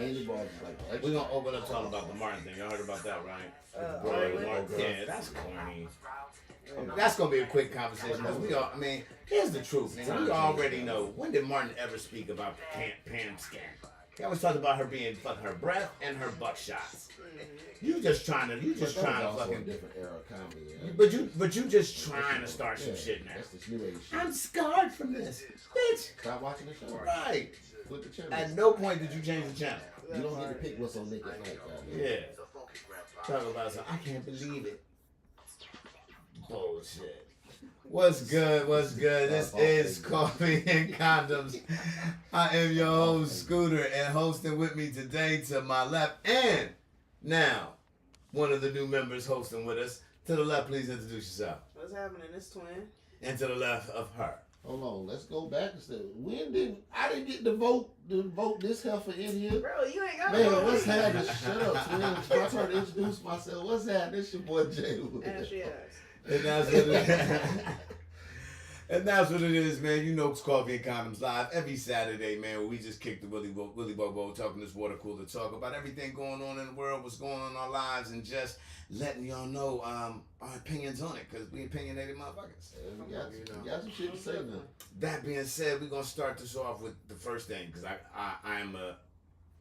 candy bars is like extra. We're gonna open up talking about the Martin thing. Y'all heard about that, right? Yeah, that's corny. That's gonna be a quick conversation because we all. I mean, here's the truth, nigga. We already know. When did Martin ever speak about Pam scan? He always talked about her being fucking her breath and her butt shots. You just trying to fucking different era of comedy. Yeah. But you just trying to start some shit now. That's this new age shit. I'm scarred from this, bitch. Stop watching the show. Right. Flip the channel. At no point did you change the channel. You don't get to pick what's on Nick at night, guys. Yeah. Talk about something. I can't believe it. Bullshit. What's good? What's good? This is Coffee and Condoms. I am your host, Scooter, and hosting with me today to my left, and now one of the new members hosting with us. To the left, please introduce yourself. What's happening? It's Twin. And to the left of her. Hold on, let's go back and say, I didn't get to vote this heifer in here. Bro, you ain't got Man, what's happening? Shut up, Twin. It's my turn to introduce myself. What's happening? It's your boy Jay. And that's what it is. And that's what it is, man. You know it's Coffee and Condoms Live every Saturday, man, where we just kick the Willy Bobo, talking this water cooler talk about everything going on in the world, what's going on in our lives, and just letting y'all know our opinions on it, because we opinionated motherfuckers. We got some shit to say now. That being said, we're going to start this off with the first thing, because I'm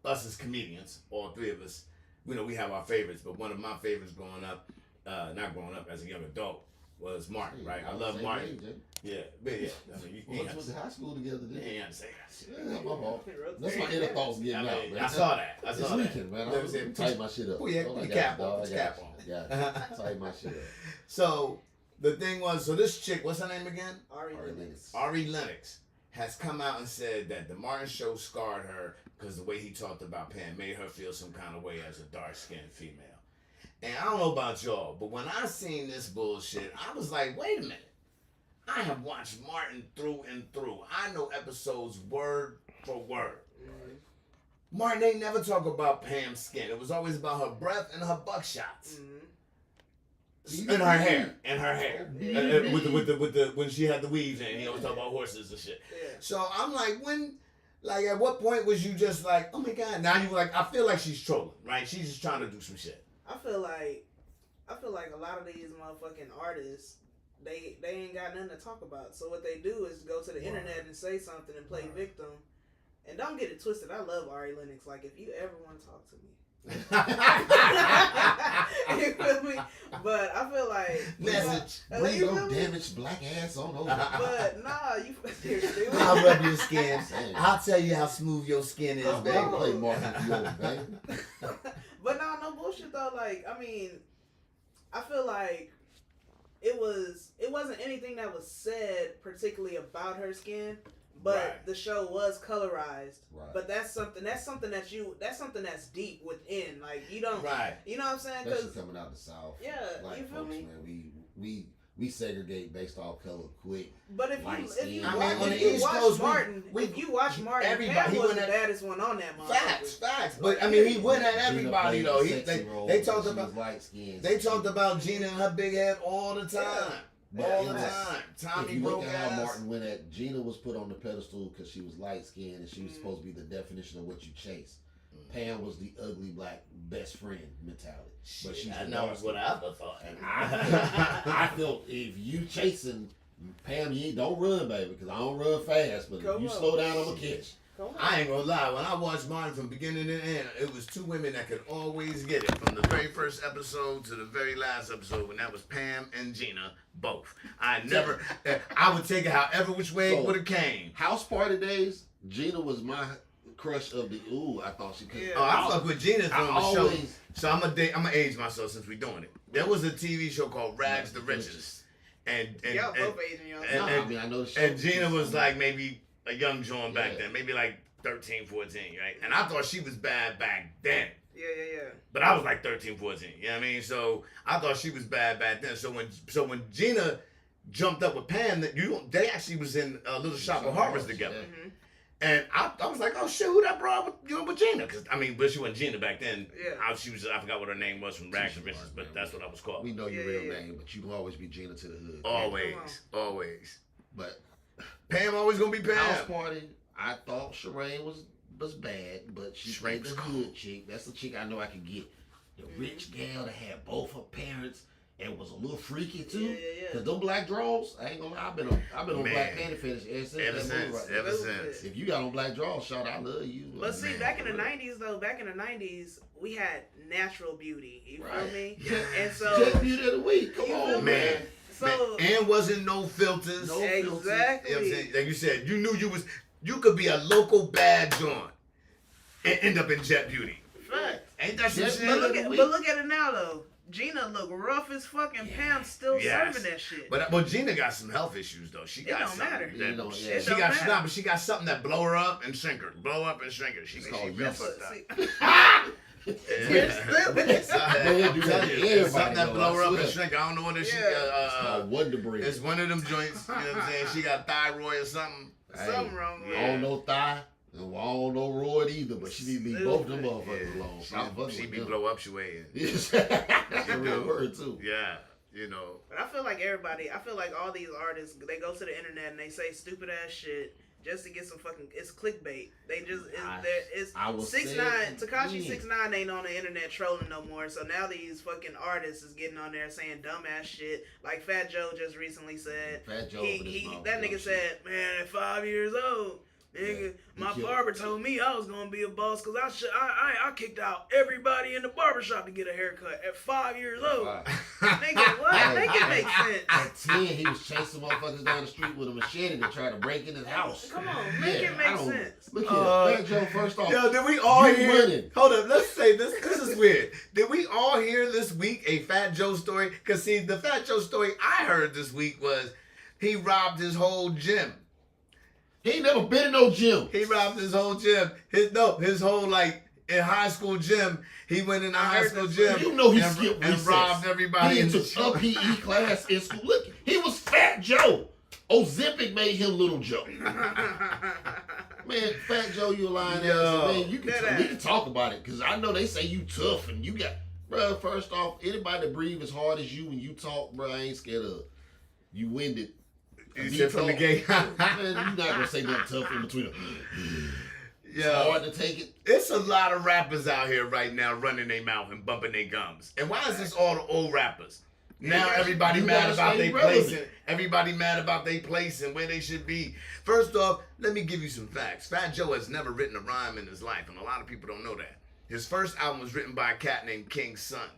us as comedians, all three of us, we have our favorites, but one of my favorites growing up, not growing up, as a young adult, was Martin, right? I love Martin. Yeah, but yeah. I mean, we went to high school together, didn't we? Yeah, say that. Yeah, my fault. That's my inner thoughts getting out, man. I saw that. It's weekend, man. I'm tighten my shit up. Oh, yeah, put the cap on. Yeah, tighten my shit up. So, the thing was, this chick, what's her name again? Ari Lennox has come out and said that the Martin show scarred her because the way he talked about Pam made her feel some kind of way as a dark-skinned female. And I don't know about y'all, but when I seen this bullshit, I was like, wait a minute. I have watched Martin through and through. I know episodes word for word. Mm-hmm. Martin ain't never talk about Pam's skin. It was always about her breath and her buckshots. Mm-hmm. And her hair. With the when she had the weaves in, he always talk about horses and shit. Yeah. So I'm like, at what point was you just like, oh my God, now you like, I feel like she's trolling, right? She's just trying to do some shit. I feel like a lot of these motherfucking artists, they ain't got nothing to talk about. So what they do is go to the internet and say something and play victim. And don't get it twisted. I love Ari Lennox. Like, if you ever want to talk to me, you feel me? But I feel like message. Bring your damaged black ass on over. But nah, seriously. I'll rub your skin. I'll tell you how smooth your skin is, baby. Play Martin Field, baby. But no bullshit though. Like, I mean, I feel like it wasn't anything that was said particularly about her skin, but the show was colorized. Right. But that's something that's deep within. Like, you don't. Right. You know what I'm saying? Especially coming out the South. Yeah. Like, you feel me? Man, we segregate based off color quick. But if you watch Martin, everybody was the baddest one on that motherfucker. Facts. But I mean, he went at everybody though. They talked about Gina and her big head all the time. Yeah. All the time. Tommy if you look broke at how ass. Martin went at, Gina was put on the pedestal because she was light skinned and she was supposed to be the definition of what you chase. Pam was the ugly black best friend mentality. But she's was what I ever thought. And I felt if you chasing Pam, you don't run, baby, because I don't run fast. But if you slow down, I'm gonna catch. I ain't gonna lie. When I watched Martin from beginning to end, it was two women that could always get it from the very first episode to the very last episode, and that was Pam and Gina, both. I would take it however which way it would have came. House party days, Gina was my crush of the I thought she could. Yeah. Oh, I fuck with Gina from the show. So I'm gonna age myself since we're doing it. There was a TV show called Rags to Riches, and y'all both aging yourself. I know the show. And Gina was like maybe a young Joan back then, maybe like 13, 14, right? And I thought she was bad back then. Yeah. But I was like 13, 14, you know what I mean? So I thought she was bad back then. So when Gina jumped up with Pam, they actually was in Little Shop of Horrors together. Yeah. Mm-hmm. And I was like, oh shit, who that brought with Gina? Because but she wasn't Gina back then. Yeah. I forgot what her name was from Rags to Riches, but that's what I was called. We know your real name, but you can always be Gina to the hood. Always. But Pam always gonna be Pam. House party, I thought Sherane was was bad, but she played the good chick. That's the chick I know I could get. The rich gal that had both her parents and was a little freaky too. Cause them black draws, I ain't gonna lie, I've been on Black Panther fetish ever since. If you got on black draws, shout out, I love you. But see, back in the 90s, we had natural beauty. You feel me? And so Just beauty of the week. Come on, man. So and wasn't no filters. Exactly. You know what I'm saying? Like you said, you knew you could be a local bad joint and end up in Jet Beauty. Right. Ain't that some shit? But look at it now though. Gina look rough as fucking Pam still serving that shit. But Gina got some health issues though. She got matter. She got something that blow her up and shrink her. Blow up and shrink her. She real fucked up. Something that blow her up and shrink. I don't know what it is. It's called Wonder Bread. It's one of them joints. You know what I'm saying? She got thyroid or something. Something wrong with her. I don't know thigh. I don't know roid either, but she need to leave both them motherfuckers alone. She be blow up she way in. That's a real word too. Yeah. You know. But I feel like all these artists, they go to the internet and they say stupid ass shit just to get some fucking, it's clickbait. They just, it's 6ix9ine, Tekashi 6ix9ine ain't on the internet trolling no more, so now these fucking artists is getting on there saying dumbass shit, like Fat Joe just recently said. Fat Joe, that nigga said, man, at 5 years old, nigga, my barber told me I was gonna be a boss because I kicked out everybody in the barbershop to get a haircut at 5 years old. Nigga, what? Make it make sense. At 10, he was chasing motherfuckers down the street with a machete to try to break in his house. Come on, make it make sense. Look here, Fat Joe, first off. Yo, did we all hear? Hold up, let's say this. This is weird. Did we all hear this week a Fat Joe story? Because see, the Fat Joe story I heard this week was he robbed his whole gym. He ain't never been in no gym. He robbed his whole gym. His whole like in high school gym. He went in the high school gym. You know he skipped recess. And robbed everybody. He took a PE class in school. Look, he was Fat Joe. Ozempic made him Little Joe. Man, Fat Joe, you a lying ass. Man, we can talk about it because I know they say you tough and you got, bro. First off, anybody that breathe as hard as you when you talk, bro, I ain't scared of. You winded. You said from the gate. Man, you're not gonna say nothing tough in between them. It's hard to take it. It's a lot of rappers out here right now running their mouth and bumping their gums. And why is this all the old rappers? Now everybody mad about their place. Everybody mad about their place and where they should be. First off, let me give you some facts. Fat Joe has never written a rhyme in his life, and a lot of people don't know that. His first album was written by a cat named King Son.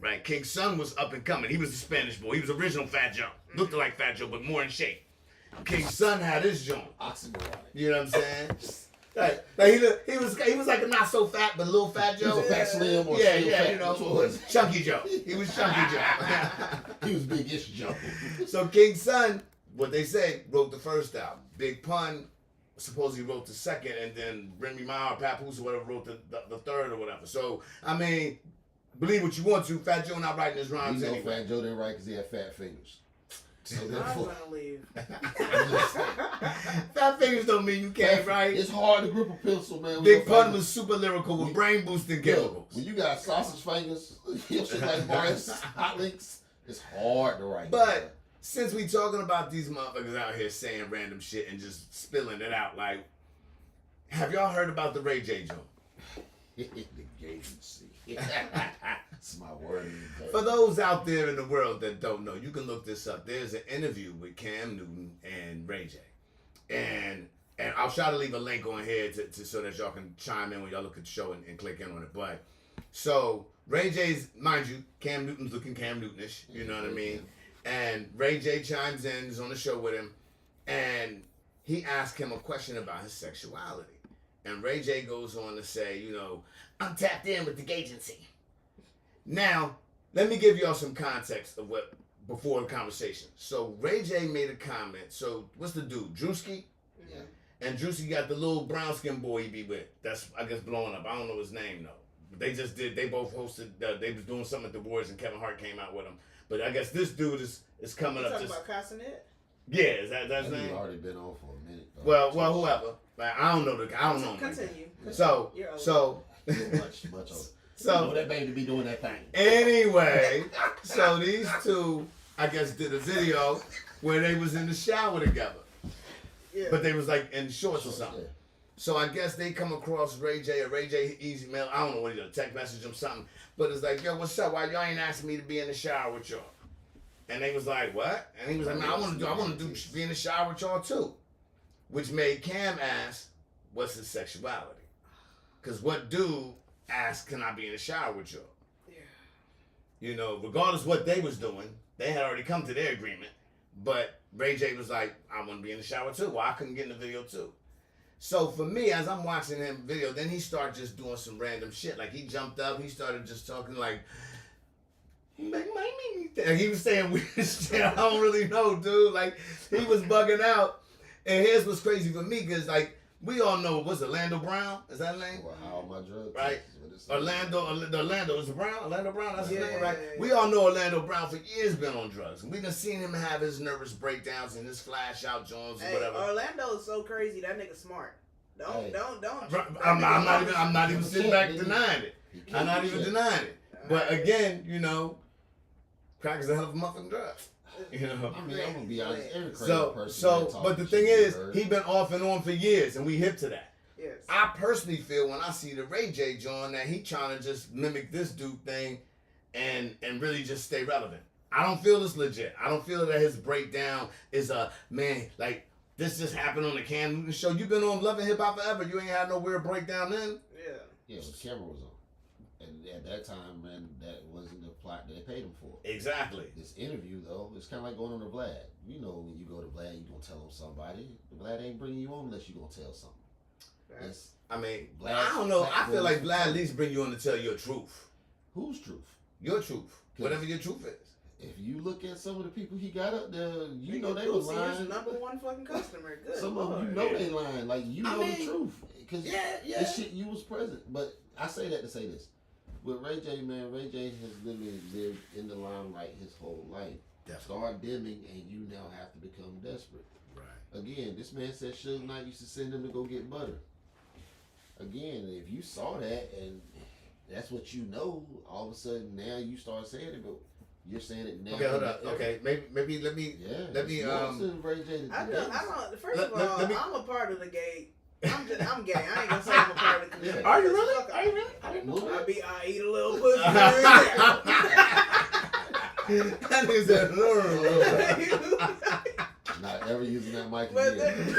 Right, King Son was up and coming. He was the Spanish boy. He was original Fat Joe. Looked like Fat Joe, but more in shape. King Son had his joint. Oxymoron. You know what I'm saying? Like he was like a not so fat but little Fat Joe. He was a fat slim or fat. You know, Chunky Joe. He was Chunky Joe. He was Big-ish Joe. So King Son, what they say, wrote the first album. Big Pun supposedly wrote the second, and then Remy Ma or Papoose or whatever wrote the third or whatever. So I mean, believe what you want to, Fat Joe not writing his rhymes anyway. Fat Joe didn't write because he had fat fingers. So I'm gonna leave. Fat fingers don't mean you can't write. It's hard to grip a pencil, man. Big Pun was super lyrical with brain boosting chemicals. When you got sausage fingers, shit like Morris, hot links, it's hard to write. But since we talking about these motherfuckers out here saying random shit and just spilling it out, like, have y'all heard about the Ray J joint? The agency. That's my word. For those out there in the world that don't know, you can look this up. There's an interview with Cam Newton and Ray J. And I'll try to leave a link on here to so that y'all can chime in when y'all look at the show and click in on it. But so Ray J's, mind you, Cam Newton's looking Cam Newtonish, you know what I mean? And Ray J chimes in, is on the show with him, and he asked him a question about his sexuality. And Ray J goes on to say, you know, I'm tapped in with the agency. Now, let me give y'all some context of what before the conversation. So Ray J made a comment. So what's the dude? Drewski? Yeah. And Drewski got the little brown skin boy he be with. That's, I guess, blowing up. I don't know his name though. But they both hosted, they was doing something at the Warriors and Kevin Hart came out with him. But I guess this dude is coming up. You talking about Castanet? Yeah, is that his name? He's already been on for a minute. Well, whoever. Like, I don't know. Continue. So. Much over. So that baby be doing that thing. Anyway, so these two, I guess, did a video where they was in the shower together. Yeah. But they was like in shorts or something. Yeah. So I guess they come across Ray J or Ray J easy mail. I don't know what he did, text message him something. But it's like, yo, what's up? Why y'all ain't asking me to be in the shower with y'all? And they was like, what? And he was like, man, I want to be in the shower with y'all too. Which made Cam ask, what's his sexuality? Because what dude asked, can I be in the shower with y'all? Yeah. You know, regardless what they was doing, they had already come to their agreement. But Ray J was like, I want to be in the shower too. Well, I couldn't get in the video too. So for me, as I'm watching him video, then he started just doing some random shit. Like he jumped up, he started just talking like he was saying weird shit. I don't really know, dude. Like he was bugging out. And here's what's crazy for me, because like we all know, what's Orlando Brown? Is that his name? Well, how my drugs? Right. Orlando is it Brown? Orlando Brown, that's his name, right? We all know Orlando Brown for years been on drugs. And we done seen him have his nervous breakdowns and his flash out Jones or whatever. Orlando is so crazy. That nigga smart. Don't. I'm not even sitting back denying it. I'm not even denying it. But again, you know, crack is a hell of a motherfucking drug. You know. I mean, I'm gonna be honest. Every crazy person. But the thing is, he been off and on for years, and we hip to that. Yes. I personally feel when I see the Ray J joint that he trying to just mimic this dude thing, and really just stay relevant. I don't feel this legit. I don't feel that his breakdown is a man like this just happened on the Cam Newton show. You been on Love and Hip Hop forever. You ain't had no weird breakdown then. Yeah. Yeah, the camera was on, and at that time, man, that wasn't the plot that they paid him for. Exactly. This interview though, it's kind of like going on to Vlad. You know, when you go to Vlad, you gonna tell him somebody. Vlad ain't bringing you on unless you gonna tell something. I mean, I don't know. I feel like Vlad at least bring you on to tell your truth. Whose truth? Your truth. Whatever your truth is. If you look at some of the people he got up there, you know they was lying. His number one fucking customer. Good. Some of them, you know they lying. Like, you know the truth. Because this shit, you was present. But I say that to say this. With Ray J, man, Ray J has literally lived in the limelight his whole life. Start dimming and you now have to become desperate. Right. Again, this man said Suge Knight used to send him to go get butter. Again, if you saw that and that's what you know, all of a sudden now you start saying it, but you're saying it now. Okay, hold up. Okay, maybe let me. Ray J. I don't. First of all, I'm a part of the gay. I'm gay. I ain't gonna say I'm a part of the community. Are you really? Are you really? I didn't know. I eat a little pussy. That nigga said, not ever using that mic again.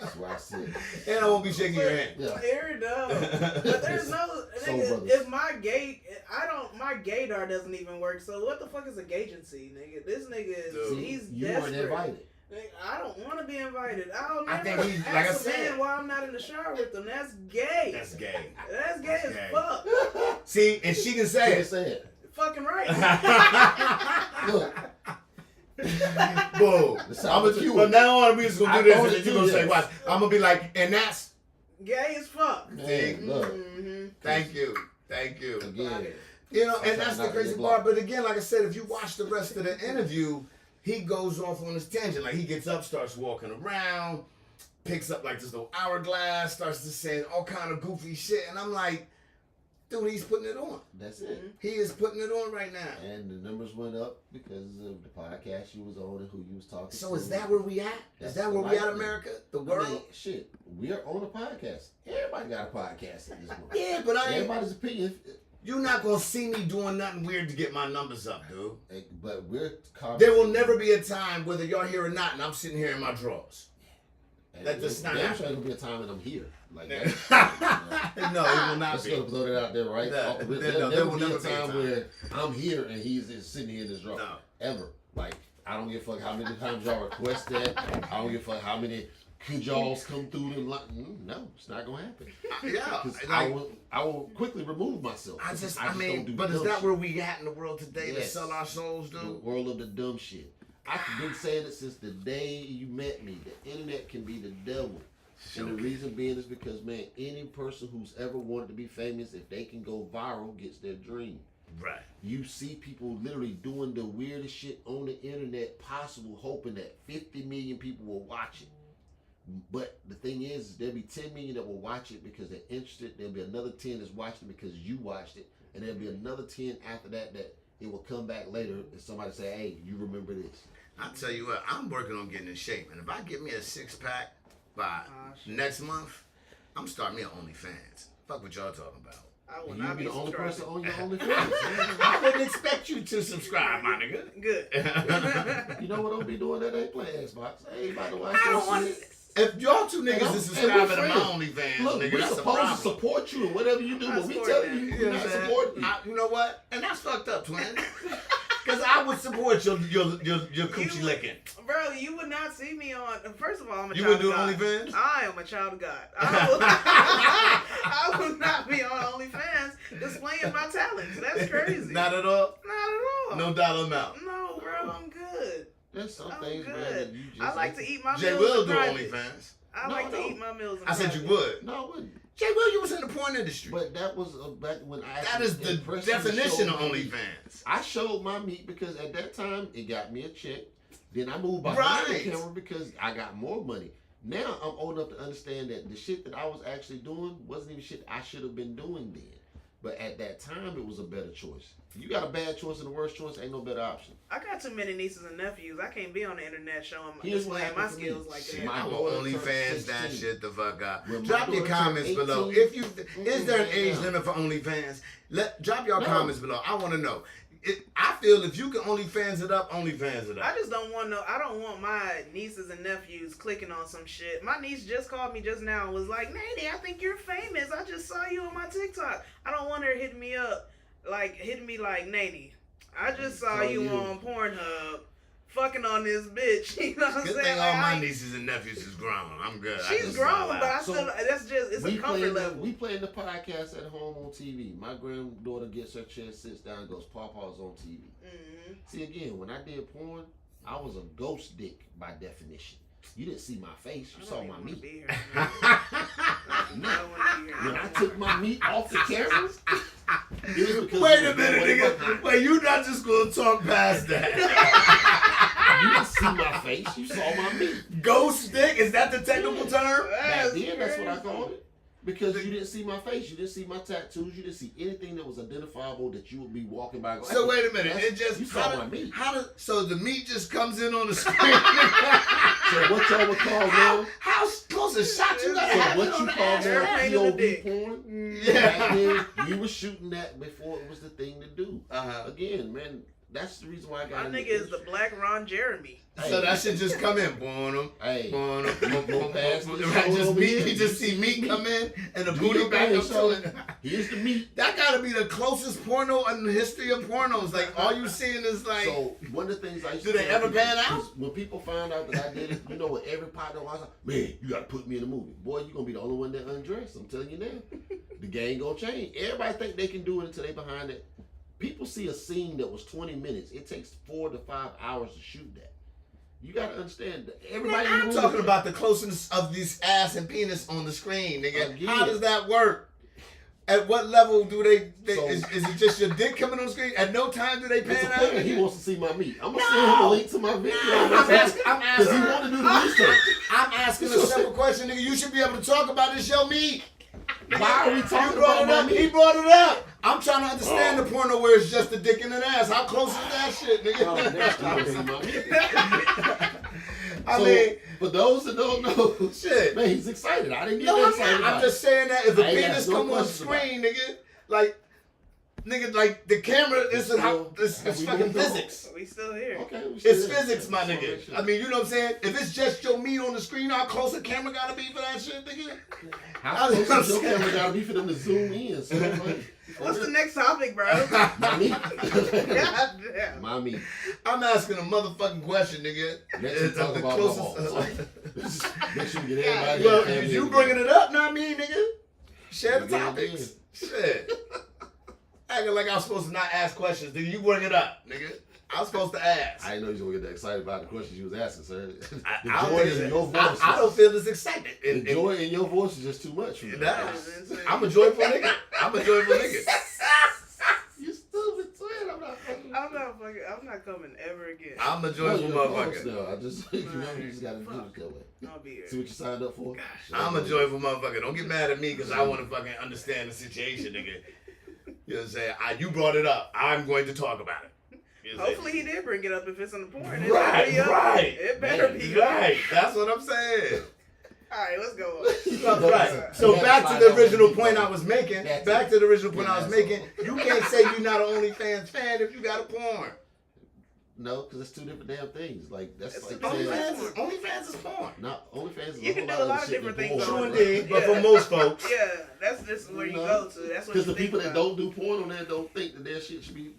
That's why I said. And I won't be shaking your hand. Yeah. Here it does. But there's no nigga, if my gaydar doesn't even work, so what the fuck is a gagency, nigga? This nigga is he's desperate. You weren't invited. I don't want to be invited. I think he's like I said. Why I'm not in the shower with them? That's gay. That's gay. That's gay as fuck. See, and she can say it. Fucking right. Look. Boom. But now on, we just gonna do this, and you're gonna say, "Watch." I'm gonna be like, and that's gay as fuck. Man, look. Thank you. Again, you know, and that's the crazy part. But again, like I said, if you watch the rest of the interview, he goes off on his tangent. Like he gets up, starts walking around, picks up like this little hourglass, starts to say all kind of goofy shit, and I'm like, dude, he's putting it on. That's it. He is putting it on right now. And the numbers went up because of the podcast you was on and who you was talking to. So is that where we at? Is that where we at, America? The world? I mean, shit, we are on a podcast. Everybody got a podcast at this point. Yeah, but everybody's opinion. You're not going to see me doing nothing weird to get my numbers up, dude. But there will never be a time, whether y'all here or not, and I'm sitting here in my drawers. That does not happen. There's going to be a time when I'm here. Like that. No, it will not Let's be. go throw it out there, right? There will never be a time where I'm here and he's sitting here in this drawer. No. Ever. Like, I don't give a fuck how many times y'all request that. I don't give a fuck how many could y'all come through and like, no, it's not gonna happen. Yeah, I will quickly remove myself. I mean, but is that where we at in the world today to sell our souls, dude? The world of the dumb shit. I've been saying it since the day you met me. The internet can be the devil. And the reason being is because, man, any person who's ever wanted to be famous, if they can go viral, gets their dream. Right. You see people literally doing the weirdest shit on the internet possible, hoping that 50 million people will watch it. But the thing is, there'll be 10 million that will watch it because they're interested. There'll be another 10 that's watching it because you watched it. And there'll be another 10 after that it will come back later and somebody say, hey, you remember this. I'll tell you what, I'm working on getting in shape. And if I get me a 6-pack, by shit. next month, I'm starting me on OnlyFans. Fuck what y'all talking about. I will You not be be the only subscribing. person on your OnlyFans. I wouldn't expect you to subscribe, my nigga. Good. You know what I'll be doing? That ain't playing Xbox. I ain't about to watch I don't that want. shit. If y'all two niggas is subscribing to my OnlyFans, Look, nigga, we're that's a supposed to problem. support you in whatever you do, I but we support tell that. you You you're know not what I'm saying? supporting you. You know what? And that's fucked up, twin. Because I would support your coochie licking. Bro, you would not see me on. First of all, I'm a You child would do of God. OnlyFans? I am a child of God. I will not be on OnlyFans displaying my talents. That's crazy. Not at all? Not at all. No dollar amount. No, bro, I'm good. There's some I'm things, man, good. that you just I like to eat my Jay meals will in do private. OnlyFans. I like to eat my meals in I said private. you would. No, I wouldn't. Jay Will, you was in the porn industry. But that was back when I. That is the impressively definition showed of my meat. OnlyFans. I showed my meat because at that time it got me a check. Then I moved behind Right. the camera because I got more money. Now I'm old enough to understand that the shit that I was actually doing wasn't even shit I should have been doing then. But at that time, it was a better choice. If you got a bad choice and a worse choice, ain't no better option. I got too many nieces and nephews. I can't be on the internet showing Here's what displaying my happened for me. skills like Shit, that. my I will daughter OnlyFans turned that 16. shit the fuck out. When my Drop your daughter comments turned below. 18, If you is there an age down. limit for OnlyFans? Drop your No. comments below. I want to know. I feel if you can OnlyFans it up, OnlyFans it I up. just don't want I don't want my nieces and nephews clicking on some shit. My niece just called me just now and was like, "Nady, I think you're famous. I just saw you on my TikTok." I don't want her hitting me up, hitting me like, "Nady, I just saw you on Pornhub, fucking on this bitch." You know what I'm Good saying? thing all Like, my nieces and nephews is grown. I'm good. I she's just grown, fall but out. I still, that's just, it's a comfort level. We playing the podcast at home on TV. My granddaughter gets her chair, sits down, and goes, "Papa's on TV." Mm-hmm. See, again, when I did porn, I was a ghost dick by definition. You didn't see my face, you saw my meat. When I took my meat off the cameras, it was because Wait a minute, nigga. Wait, you not just gonna talk past that? You didn't see my face, you saw my meat. Ghost dick? Is that the technical term? Back then, that's what I called it. Because you didn't see my face, you didn't see my tattoos, you didn't see anything that was identifiable that you would be walking by. Going, So wait a minute, that's- it just you saw my meat. So the meat just comes in on the screen. So what y'all would call now? How close a shot you gotta So have what it on you the call ass? now Airplane in the POV dick. porn? Yeah. Back then, you were shooting that before it was the thing to do. Uh-huh. Again, man, that's the reason why I got My in the nigga is the industry. black Ron Jeremy. So that should just come in. Boom, Hey, boom, past this right? show Just over meat. here, You just see you meat see come in and the Do booty your back thing, up to son. it. here's the meat. That gotta be the closest porno in the history of pornos. Like all you seeing is like. So one of the things I used Do to they tell ever people pan out? is when people find out that I did it, you know what every partner was like, "Man, you gotta put me in the movie. Boy, you gonna be the only one that undressed. I'm telling you now. The game gonna change. Everybody think they can do it until they behind it. People see a scene that was 20 minutes. It takes 4 to 5 hours to shoot that. You gotta understand that everybody. I'm talking about the closeness of this ass and penis on the screen, nigga. Again. How does that work? At what level do they So- is it just your dick coming on the screen? At no time do they It's pan a out? player. He wants to see my meat. I'm gonna No. send him a link to my video. I'm Because asking. he want to do the research. I'm asking a simple question, nigga. You should be able to talk about this show meat. Why are we You talking brought about it my up. He meat? brought it up. I'm trying to understand the porno where it's just a dick and an ass. How close is that shit, Oh, that's nigga? to see my meat. I So, mean, for those that don't know, shit. man, he's excited. I didn't get No, that I'm excited not. about I'm it. just saying that if a I ain't penis asked no come on questions about screen, nigga, like the camera is it's we fucking moved on? physics. We still here. Okay, we It's still there. physics, my So nigga. make sure. I mean, you know what I'm saying? If it's just your meat on the screen, how close the camera gotta be for that shit, nigga? How close does your camera gotta be for them to zoom in? So like, What's the next topic, bro? my meat. God damn. My meat. I'm asking a motherfucking question, nigga. Let's It's talk the about closest. Make sure we get everybody. Well, in the family you in bringing there. it up, not me, nigga. Share the Yeah, topics. Shit. Acting like I'm supposed to not ask questions, nigga. You bring it up, nigga. I'm supposed to ask. I didn't know you was gonna get that excited about the questions you was asking, sir. The I don't joy think in it's- your voice. I don't feel this excited. The joy in your voice is just too much for me. Nah. I'm a joyful nigga. I'm a joyful nigga. You stupid twin. I'm not fucking. I'm not coming ever again. I'm a No, joyful you're close motherfucker. now. I just, you just gotta do it that way. I'll be here. See what you signed up for? I'm a joyful motherfucker. Don't get mad at me because I want to fucking understand the situation, nigga. You know what I'm saying? You brought it up. I'm going to talk about it. You know what I'm Hopefully he did bring it up if it's in the porn. Right, right. It better be. saying? Right. That's what I'm saying. Alright, let's go on. Right. So back to the original point I was making. Back to the original point I was making. You can't say you're not an OnlyFans fan if you got a porn. No, because it's two different damn things. Like that's like OnlyFans is porn. Not OnlyFans is You can do a lot of different things. True indeed, but for most folks, yeah, that's just where you go to. That's what. Because the people that don't do porn on there don't think that their shit should be.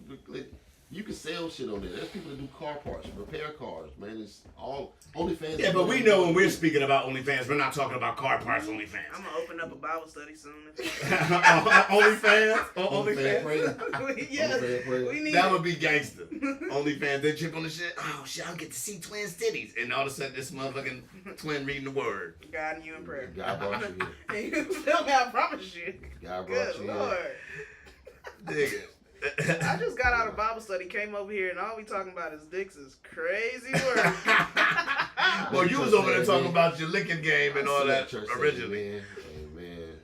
You can sell shit on there. There's people that do car parts, repair cars, man. It's all OnlyFans. Yeah, but we know when we're speaking about OnlyFans, we're not talking about car parts OnlyFans. I'm gonna open up a Bible study soon. OnlyFans? OnlyFans? Yes, we need that would be gangster. OnlyFans, they chip on the shit. Oh shit, I'll get to see twins' titties. And all of a sudden, this motherfucking twin reading the word. God and you in prayer. God brought you here. And you feel me? I promise you. God brought Good you Lord. Dig it. I just got out of Bible study, came over here, and all we talking about is dicks is crazy work. Well, you was over there talking about your licking game and all that originally. Amen.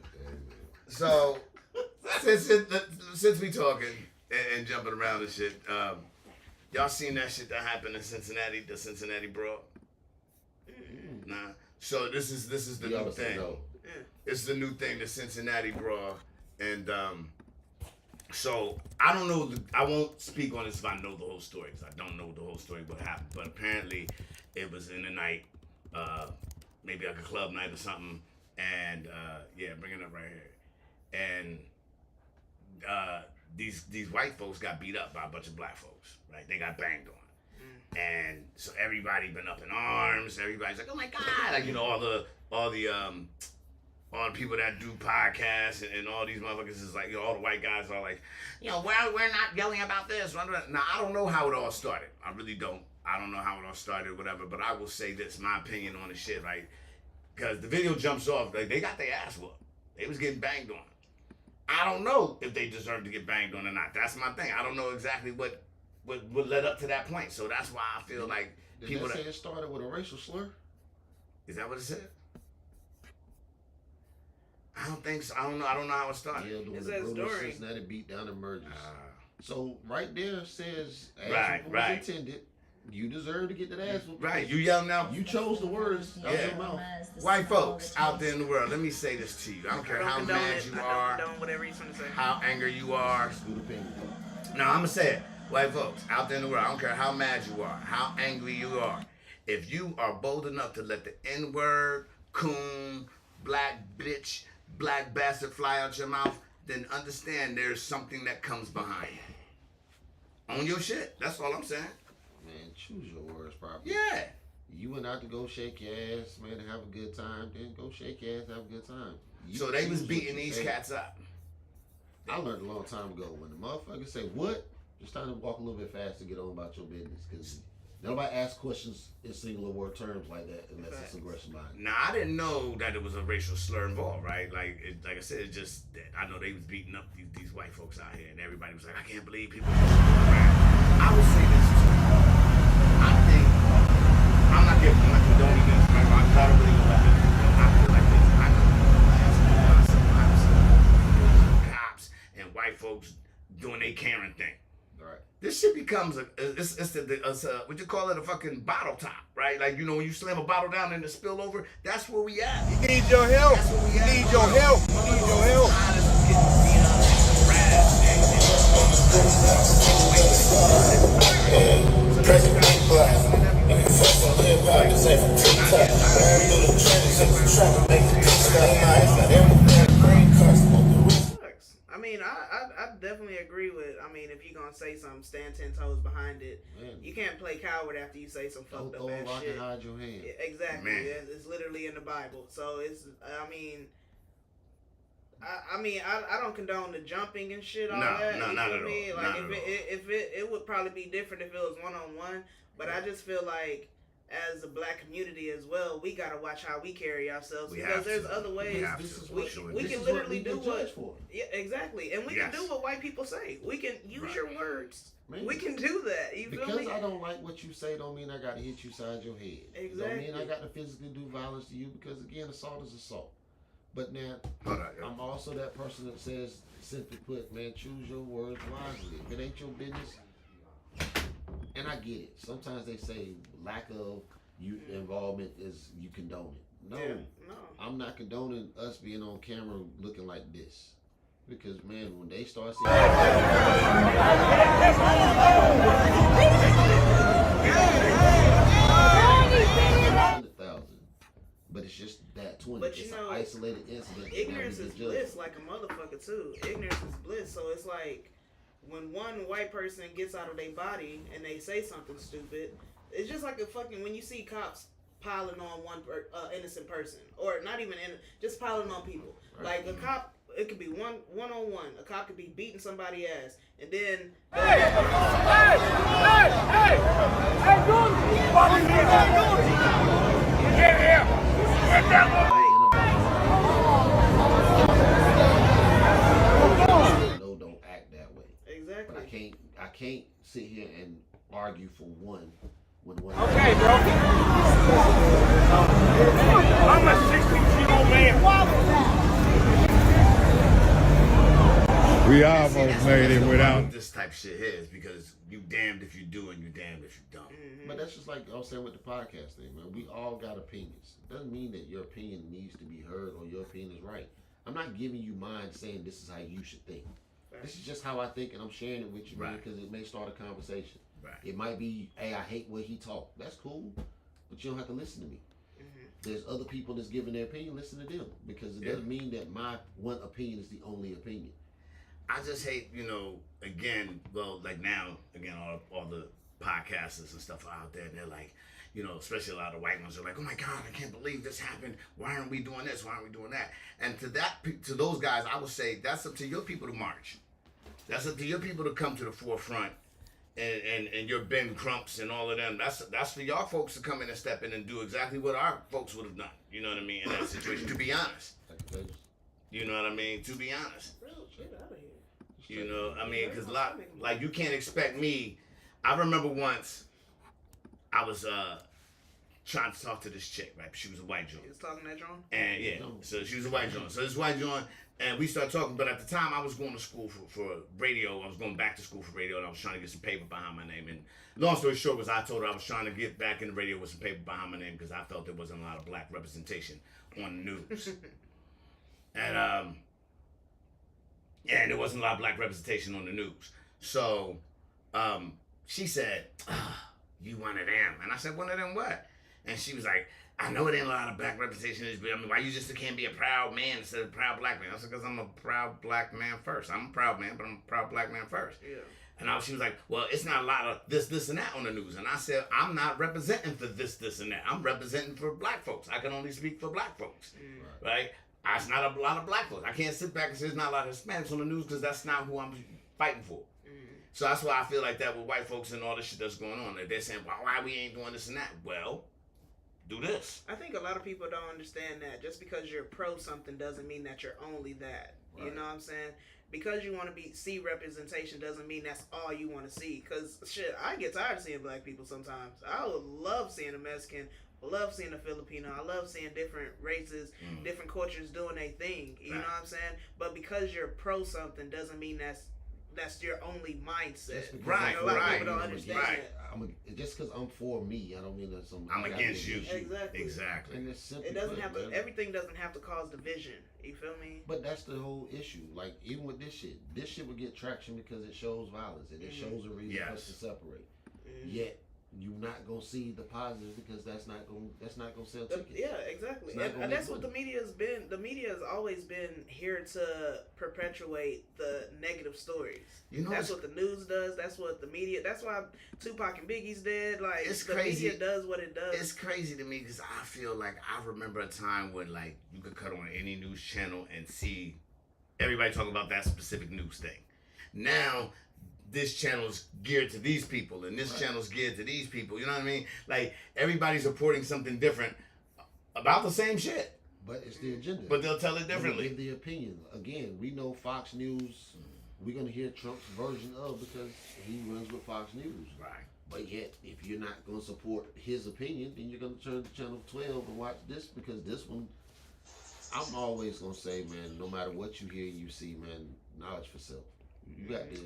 So, since we talking and jumping around and shit, y'all seen that shit that happened in Cincinnati, the Cincinnati brawl? Nah. So this is the new thing. It's the new thing, the Cincinnati brawl, and so I don't know. I won't speak on this if I know the whole story, because I don't know the whole story what happened. But apparently, it was in the night, maybe like a club night or something. And yeah, bring it up right here. And these white folks got beat up by a bunch of black folks. Right? They got banged on. And so everybody been up in arms. Everybody's like, oh my God! Like, you know, all the people that do podcasts and all these motherfuckers is like, you know, all the white guys are like, you know, well, we're not yelling about this. Now, I don't know how it all started. I really don't. I don't know how it all started, whatever. But I will say this, my opinion on the shit, right? Because the video jumps off, like, they got their ass whooped. They was getting banged on. I don't know if they deserve to get banged on or not. That's my thing. I don't know exactly what led up to that point. So that's why I feel like people say it started with a racial slur? Is that what it said? I don't think so. I don't know how it started. Yeah, it says during. Cincinnati beat down emerges. So right there says, as right. was intended, you deserve to get that ass whooped. Right, you yelling out. You chose the words out your mouth. White folks out there in the world, let me say this to you. I don't care how mad you are, how angry you are. No, I'm going to say it. White folks out there in the world, I don't care how mad you are, how angry you are. If you are bold enough to let the N-word, coon, black bitch, black bastard fly out your mouth, then understand there's something that comes behind it. Own your shit. That's all I'm saying. Man, choose your words properly. Yeah. You went out to go shake your ass, man, and have a good time. Then go shake your ass, have a good time. So they was beating these cats up. I learned a long time ago when the motherfucker say what, it's time to walk a little bit fast to get on about your business, because nobody asks questions in singular word terms like that unless it's aggression behind it. Now, I didn't know that it was a racial slur involved, right? Like I said, it's just, I know they was beating up these white folks out here, and everybody was like, I can't believe people. I will say this too. I think, I'm not condoning this, right? I don't really know what I feel like this. I know some cops and white folks doing their Karen thing. Right. This shit becomes it's what you call it, a fucking bottle top, right? Like, you know, when you slam a bottle down and it spill over, that's where we at. You need your help. That's where we at. You need your help. You need your help. I mean, I definitely agree with. I mean, if you're gonna say something, stand 10 toes behind it. Man. You can't play coward after you say some fucked up ass shit. And hide your hand. Yeah, exactly. Man. It's literally in the Bible. So it's. I mean, I don't condone the jumping and shit. All that. No, not at all. Like not if it would probably be different if it was 1-on-1. But I just feel like, as a black community as well, we gotta watch how we carry ourselves, because there's other ways we can literally do what. Yeah, exactly, and we can do what white people say. We can use your words. Man. We can do that. You feel me? Because I don't like what you say, don't mean I gotta hit you side your head. Exactly. Don't mean I gotta physically do violence to you, because again, assault is assault. But now, I'm also that person that says, simply put, man, choose your words wisely. If it ain't your business, and I get it. Sometimes they say lack of you involvement is you condone it. No, Yeah, no. I'm not condoning us being on camera looking like this. Because, man, when they start seeing 100,000, but it's just that 20. But it's you an know, isolated incident. Ignorance is bliss, like a motherfucker too. Ignorance is bliss. So it's like when one white person gets out of their body and they say something stupid, it's just like a fucking when you see cops piling on one innocent person, or not even just piling on people. Right. Like a cop, it could be one on one. A cop could be beating somebody ass, and then No, don't act that way. exactly. But I can't sit here and argue for one when one. Okay, bro. I'm a 60-year-old man. We almost made it without. This type of shit is because you damned if you do and you damned if you don't. But that's just like I was saying with the podcast thing, man. We all got opinions. It doesn't mean that your opinion needs to be heard or your opinion is right. I'm not giving you mine saying this is how you should think. This is just how I think, and I'm sharing it with you, man, because it may start a conversation. Right. It might be, hey, I hate what he talked. That's cool, but you don't have to listen to me. There's other people that's giving their opinion. Listen to them, because it doesn't mean that my one opinion is the only opinion. I just hate, again, well, like now, again, all the podcasters and stuff are out there, and they're like, especially a lot of white ones are like, oh my God, I can't believe this happened. Why aren't we doing this? Why aren't we doing that? And to those guys, I would say that's up to your people to march. That's up to your people to come to the forefront, and your Ben Crumps and all of them. That's for y'all folks to come in and step in and do exactly what our folks would have done. You know what I mean? In that situation, to be honest. You know what I mean? To be honest. Get out of here. You know, I mean, because like you can't expect me. I remember once I was trying to talk to this chick, right? She was a white joint. You was talking that John? And yeah, so she was a white joint. So this white joint, and we started talking. But at the time, I was going to school for radio. I was going back to school for radio, and I was trying to get some paper behind my name. And long story short was, I told her I was trying to get back in the radio with some paper behind my name because I felt there wasn't a lot of black representation on the news. And there wasn't a lot of black representation on the news. So she said, you one of them. And I said, one of them what? And she was like, I know it ain't a lot of black representation, but I mean, why you just can't be a proud man instead of a proud black man? I said, because I'm a proud black man first. I'm a proud man, but I'm a proud black man first. Yeah. And she was like, well, it's not a lot of this, and that on the news. And I said, I'm not representing for this, and that. I'm representing for black folks. I can only speak for black folks, right? It's not a lot of black folks. I can't sit back and say there's not a lot of Hispanics on the news because that's not who I'm fighting for. So that's why I feel like that with white folks and all this shit that's going on. They're saying, why we ain't doing this and that? Well, do this. I think a lot of people don't understand that. Just because you're pro something doesn't mean that you're only that. Right. You know what I'm saying? Because you want to see representation doesn't mean that's all you want to see. Because, shit, I get tired of seeing black people sometimes. I would love seeing a Mexican. I love seeing a Filipino. I love seeing different races, different cultures doing their thing. You know what I'm saying? But because you're pro something doesn't mean that's your only mindset. Right, a lot of people don't understand that. Just because I'm for me, I don't mean that I'm against you. Exactly. And it's simple. It doesn't have to. Everything doesn't have to cause division. You feel me? But that's the whole issue. Like even with this shit would get traction because it shows violence and it shows a reason for us to separate. Yet you're not gonna see the positive because that's not gonna sell tickets. Yeah, exactly. And that's what the media has been. The media has always been here to perpetuate the negative stories. That's what the news does. That's what the media. That's why Tupac and Biggie's dead. Like it's the crazy. media does what it does. It's crazy to me because I feel like I remember a time when like you could cut on any news channel and see everybody talking about that specific news thing. Now this channel's geared to these people and this channel's geared to these people. You know what I mean? Like everybody's reporting something different about the same shit. But it's the agenda. But they'll tell it differently. Give the opinion. Again, we know Fox News. We're gonna hear Trump's version of because he runs with Fox News. Right. But yet, if you're not gonna support his opinion, then you're gonna turn to Channel 12 and watch this because this one. I'm always gonna say, man, no matter what you hear, you see, man, knowledge for self. You got to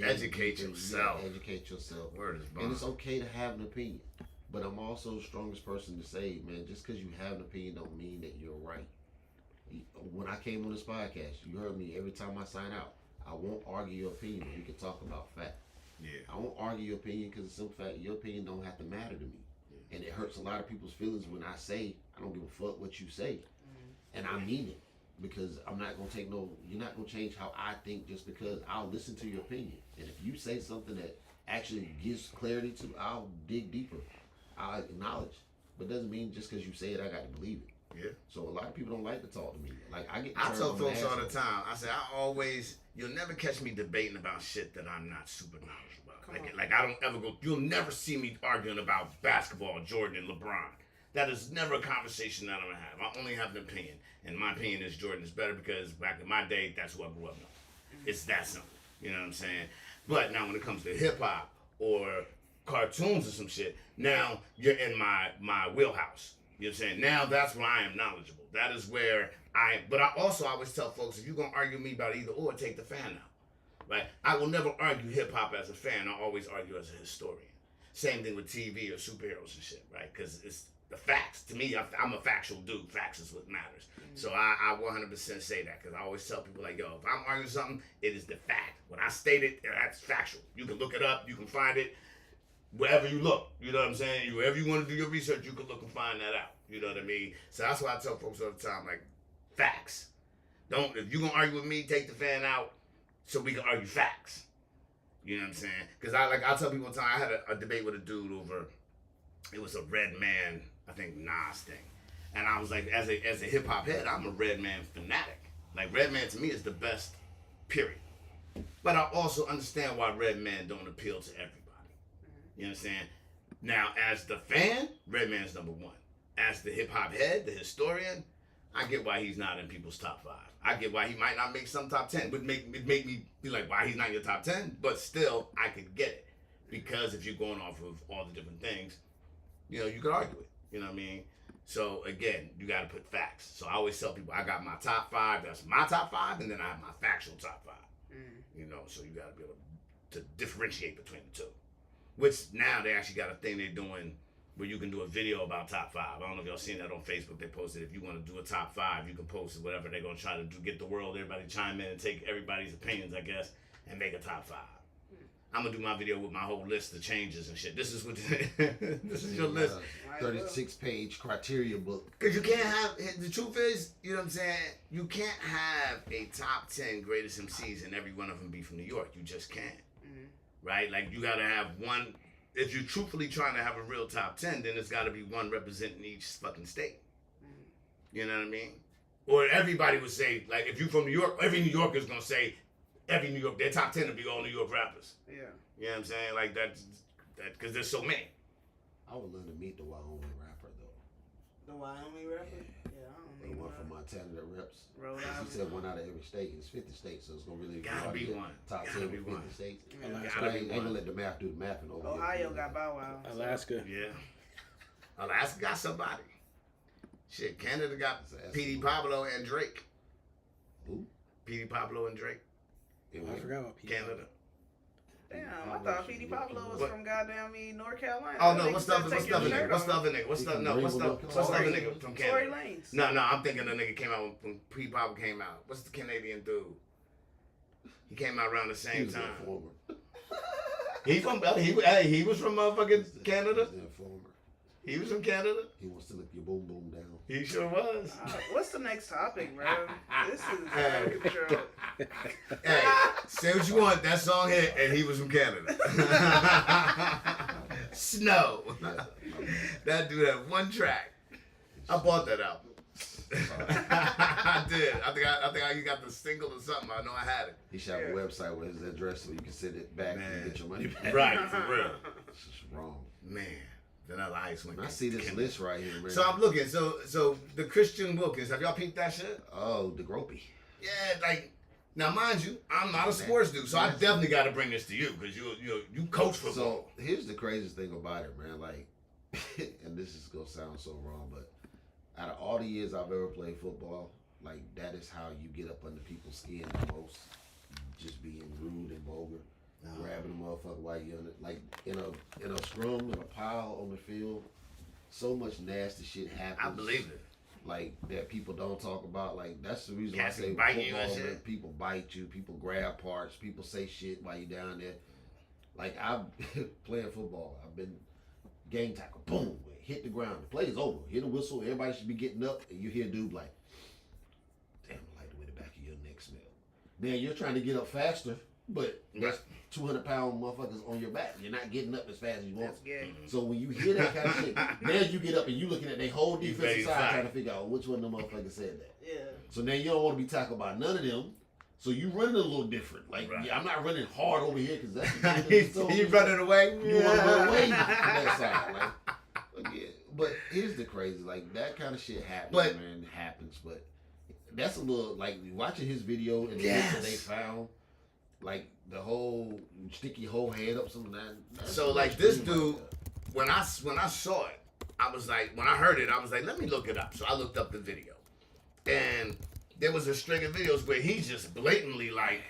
educate yourself. Educate yourself. Word is bond. And it's okay to have an opinion, But I'm also the strongest person to say, man, just because you have an opinion don't mean that you're right. When I came on this podcast, you heard me every time I sign out. I won't argue your opinion. We can talk about fact. Yeah. I won't argue your opinion because it's simple fact. Your opinion don't have to matter to me. Yeah. And it hurts a lot of people's feelings when I say, I don't give a fuck what you say. And I mean it. Because I'm not going to take no, you're not going to change how I think just because I'll listen to your opinion. And if you say something that actually gives clarity to, I'll dig deeper. I'll acknowledge. But it doesn't mean just because you say it, I got to believe it. Yeah. So a lot of people don't like to talk to me. Like I tell folks all the time. I say you'll never catch me debating about shit that I'm not super knowledgeable about. Like I don't ever go. You'll never see me arguing about basketball, Jordan and LeBron. That is never a conversation that I'm gonna have. I only have an opinion, and my opinion is Jordan is better because back in my day, that's who I grew up with. It's that simple. You know what I'm saying? But now when it comes to hip hop or cartoons or some shit, now you're in my wheelhouse. You know what I'm saying? Now that's where I am knowledgeable. That is where but I also always tell folks, if you're going to argue with me about either or, take the fan out. Right? I will never argue hip-hop as a fan. I always argue as a historian. Same thing with TV or superheroes and shit, right? Because it's the facts. To me, I'm a factual dude. Facts is what matters. So I 100% say that because I always tell people, like, yo, if I'm arguing something, it is the fact. When I state it, that's factual. You can look it up. You can find it. Wherever you look, you know what I'm saying? Wherever you want to do your research, you can look and find that out. You know what I mean? So that's why I tell folks all the time, like, facts. If you're going to argue with me, take the fan out so we can argue facts. You know what I'm saying? Because I tell people all the time, I had a debate with a dude over, it was a Red Man, I think Nas thing. And I was like, as a hip hop head, I'm a Red Man fanatic. Like, Red Man to me is the best, period. But I also understand why Red Man don't appeal to everybody. You understand? Now, as the fan, Redman's number one. As the hip-hop head, the historian, I get why he's not in people's top 5. I get why he might not make some top 10. It would make me be like, why he's not in your top 10? But still, I could get it. Because if you're going off of all the different things, you know, you could argue it. You know what I mean? So, again, you got to put facts. So, I always tell people, I got my top 5. That's my top 5. And then I have my factual top 5. You know, so you got to be able to differentiate between the two. Which now they actually got a thing they're doing where you can do a video about top 5. I don't know if y'all seen that on Facebook. They posted if you want to do a top 5, you can post it, whatever. They're going to try to get the world, everybody chime in and take everybody's opinions, I guess, and make a top 5. I'm going to do my video with my whole list of changes and shit. This is what this is your list. 36-page criteria book. Because you can't have, the truth is, you know what I'm saying, you can't have a top 10 greatest MCs and every one of them be from New York. You just can't. Right? Like, you got to have one. If you're truthfully trying to have a real top 10, then it's got to be one representing each fucking state. You know what I mean? Or everybody would say, like, if you're from New York, every New Yorker is going to say, their top 10 will be all New York rappers. Yeah. You know what I'm saying? Like, that, because there's so many. I would love to meet the Wyoming rapper, though. The Wyoming rapper? Yeah, I don't The know. one from Montana that reps. Rhode He Island. said one out of every state. It's 50 states, so it's going to really Gotta be one. Top Gotta 10 be with 50 one. states. Yeah. Gotta be Ain't going to one. let the math do the math over here. Ohio got Bow Wow. Alaska. Yeah. Alaska got somebody. Shit, Canada got P.D. Pablo and Drake. Who? P.D. Pablo and Drake. I forgot about P. Canada. Damn, I thought P.D. Pablo was What? from goddamn North Carolina. Oh That no, nigga what's said the take your other shirt nigga? What's the off. other nigga? What's the other nigga from Tory Canada? Lanez. No, I'm thinking the nigga came out when P. Pablo came out. What's the Canadian dude? He came out around the He same was time. an informer. He was from motherfucking Canada. He was an informer. He was from Canada. He wants to lick your boom boom down. He sure was. What's the next topic, bro? This is out of control. Hey, say what you want. That song hit, and he was from Canada. Snow. That dude had one track. I bought that album. I did. I think I got the single or something. I know I had it. He should have a website with his address so you can send it back and get your money back. Right, for real. It's just wrong. Man, Vanilla Ice went. I see this list right here, man. So I'm looking. So the Christian Wilkins. Have y'all peeped that shit? Oh, the gropey. Yeah, like. Now, mind you, I'm not a sports dude, so I definitely got to bring this to you because you coach football. So here's the craziest thing about it, man. Like, and this is gonna sound so wrong, but out of all the years I've ever played football, like that is how you get up under people's skin the most. Just being rude and vulgar. grabbing a motherfucker while you in a scrum in a pile on the field. So much nasty shit happens. I believe it. Like that people don't talk about. Like that's the reason Cats why I say bite you and football, shit. people bite you, people grab parts, people say shit while you down there. Like I'm playing football. I've been game tackle, boom, hit the ground. The play is over. Hear the whistle. Everybody should be getting up, and you hear a dude like, "Damn, I like the way the back of your neck smell." Now you're trying to get up faster, but that's 200-pound motherfuckers on your back. You're not getting up as fast as you want. So when you hear that kind of shit, now you get up and you looking at their whole defensive side trying to figure out which one of them motherfuckers said that. Yeah. So now you don't want to be tackled by none of them. So you running a little different. Like yeah, I'm not running hard over here because that's you running away. You want to run away from that side. Like, yeah. But here's the crazy, like that kind of shit happens, man. It happens, but that's a little like watching his video and the that they found. Like the whole sticky whole head up something that. So like this dude, when I saw it, I was like, when I heard it, I was like, let me look it up. So I looked up the video, and there was a string of videos where he's just blatantly like,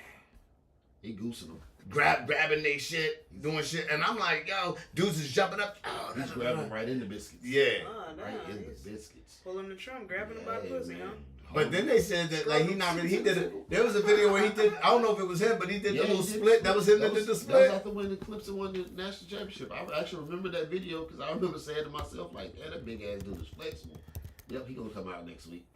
he goosing them, grabbing they shit, doing shit, and I'm like, yo, dudes is jumping up. Oh, he's grabbing right in the biscuits. Yeah, right in the biscuits. Pulling the trunk, grabbing him by the pussy, huh? But then they said that like he not really. He did it. There was a video where he did. I don't know if it was him, but he did the little split. That was him that did the split. That was after when the Clemson won the national championship. I actually remember that video because I remember saying to myself like, "Yeah, that big ass dude is flexible. Yep, he gonna come out next week."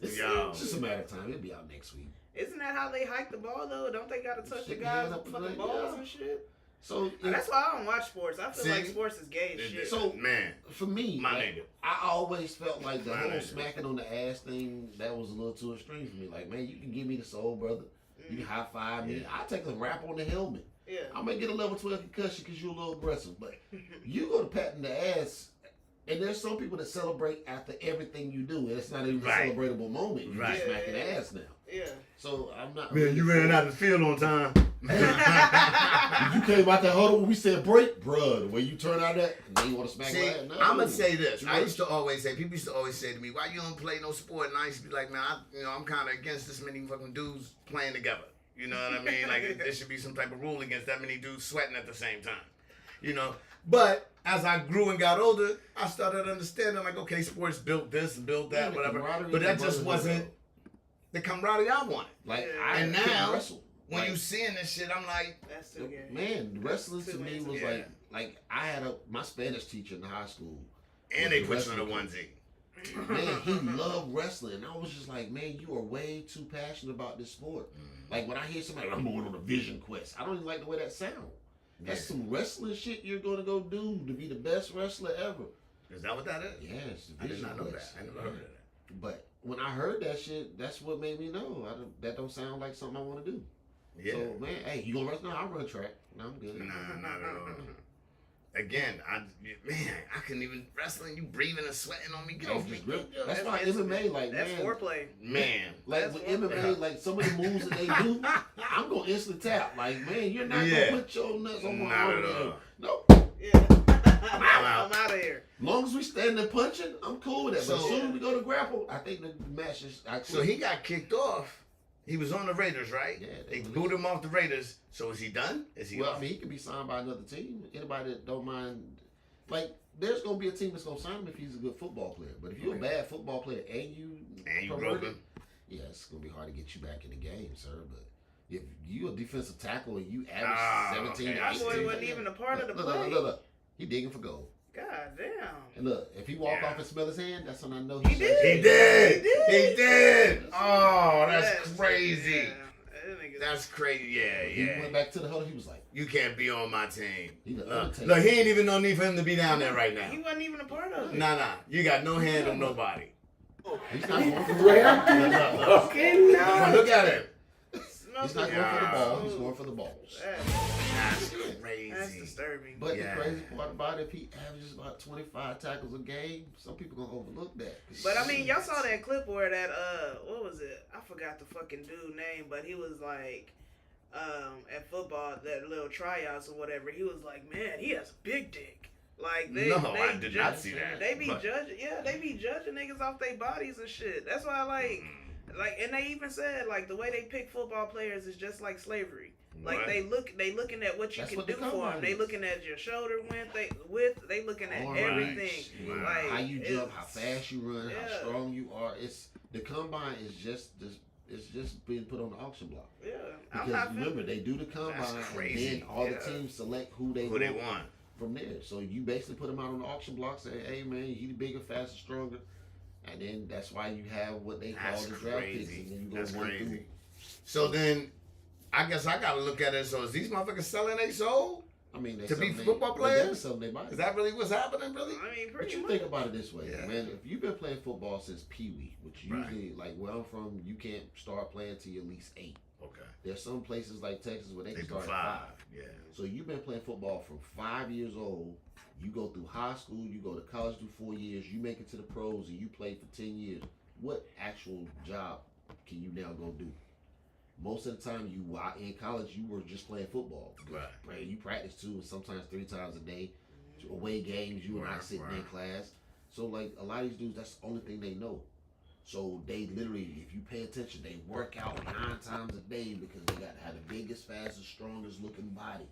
It's just a matter of time. He'll be out next week. Isn't that how they hike the ball though? Don't they gotta touch the guys with fucking balls and shit? So that's why I don't watch sports. I feel like sports is gay as shit. So man, for me, my nigga, I always felt like the whole smacking on the ass thing that was a little too extreme for me. Like, man, you can give me the soul, brother. You can high five me. I take a rap on the helmet. Yeah, I may get a level 12 concussion because you're a little aggressive, but you go to patting the ass. And there's some people that celebrate after everything you do, and it's not even a celebratable moment. You're just smacking ass now. Yeah. So I'm not. Man, you ran out of the field on time. You came out that huddle when we said break, bruh. The way you turn out that, and then you want to smack my ass. No. I'm gonna say this. I used to always say, people used to always say to me, "Why you don't play no sport?" And I used to be like, "Man, I'm kind of against this many fucking dudes playing together. You know what I mean? Like there should be some type of rule against that many dudes sweating at the same time. You know." But as I grew and got older, I started understanding like, okay, sports built this and built that, whatever. But that just wasn't the camaraderie I wanted. Like, and now, when like, you seeing this shit, I'm like, that's too gay. Man, wrestling to me was like I had my Spanish teacher in high school. And they put you on a onesie. Man, he loved wrestling. And I was just like, man, you are way too passionate about this sport. Like when I hear somebody, I'm going on a vision quest. I don't even like the way that sounds. That's some wrestling shit you're gonna go do to be the best wrestler ever. Is that what that is? Yes. I did not know that. I never heard of that. But when I heard that shit, that's what made me know that don't sound like something I want to do. Yeah. So man, hey, you gonna wrestle? No, I'll run track. No, I'm good. Nah, not at all. Again, I couldn't even wrestling. You breathing and sweating on me. Get off me. That's why MMA, like, that's man, foreplay. Man, like with MMA, like some of the moves that they do, I'm gonna instantly tap. Like, man, you're not gonna put your nuts on my arm. Nope. Yeah. I'm out of here. As long as we stand there punching, I'm cool with that. But as soon as we go to grapple, I think the match is. So he got kicked off. He was on the Raiders, right? Yeah. They booed him off the Raiders. So is he done? Is he? Well, I mean, he could be signed by another team. Anybody that don't mind, like, there's gonna be a team that's gonna sign him if he's a good football player. But if you're a bad football player and you broken, yeah, it's gonna be hard to get you back in the game, sir. But if you a defensive tackle and you average 17, that boy wasn't even a part of the play. Look, he digging for gold. God damn. And look, if he walk off and smell his hand, that's when I know he did. He did. Oh, that's crazy. Yeah. That's crazy. Yeah. He went back to the huddle. He was like, "You can't be on my team." Look, he ain't even no need for him to be down there right now. He wasn't even a part of it. Nah. You got no hand on nobody. He's not going for the ball. Okay, no. Look at him. He's not going for the ball. He's going for the balls. That's crazy. That's disturbing. But the crazy part about it, if he averages about 25 tackles a game, some people gonna overlook that. But I mean, y'all saw that clip where that what was it? I forgot the fucking dude name, but he was like at football, that little tryouts or whatever. He was like, man, he has a big dick. Like I did not see that. They be judging niggas off their bodies and shit. That's why I like, and they even said like the way they pick football players is just like slavery. Like they looking at what you can do for them. They looking at your shoulder width. They looking at everything. Right. Like how you jump, how fast you run, how strong you are. It's the combine is just it's just being put on the auction block. Yeah, because remember they do the combine and then all the teams select who they want from there. So you basically put them out on the auction block, say, hey man, you bigger, faster, stronger, and then that's why you have what they call the draft picks, and then you go one through. So then, I guess I gotta look at it. So is these motherfuckers selling their soul? I mean, to be football players? Is that really what's happening, really? I mean, but you think about it this way, man. If you've been playing football since Pee Wee, which usually, like where I'm from, you can't start playing till you're at least 8. Okay. There's some places like Texas where they can start at 5. Yeah. So you've been playing football from 5 years old. You go through high school, you go to college through 4 years, you make it to the pros, and you play for 10 years. What actual job can you now go do? Most of the time, you out in college, you were just playing football. Right. You practice 2 and sometimes 3 times a day. Away games, you and I sitting in class. So, like, a lot of these dudes, that's the only thing they know. So, they literally, if you pay attention, they work out 9 times a day because they got to have the biggest, fastest, strongest looking body.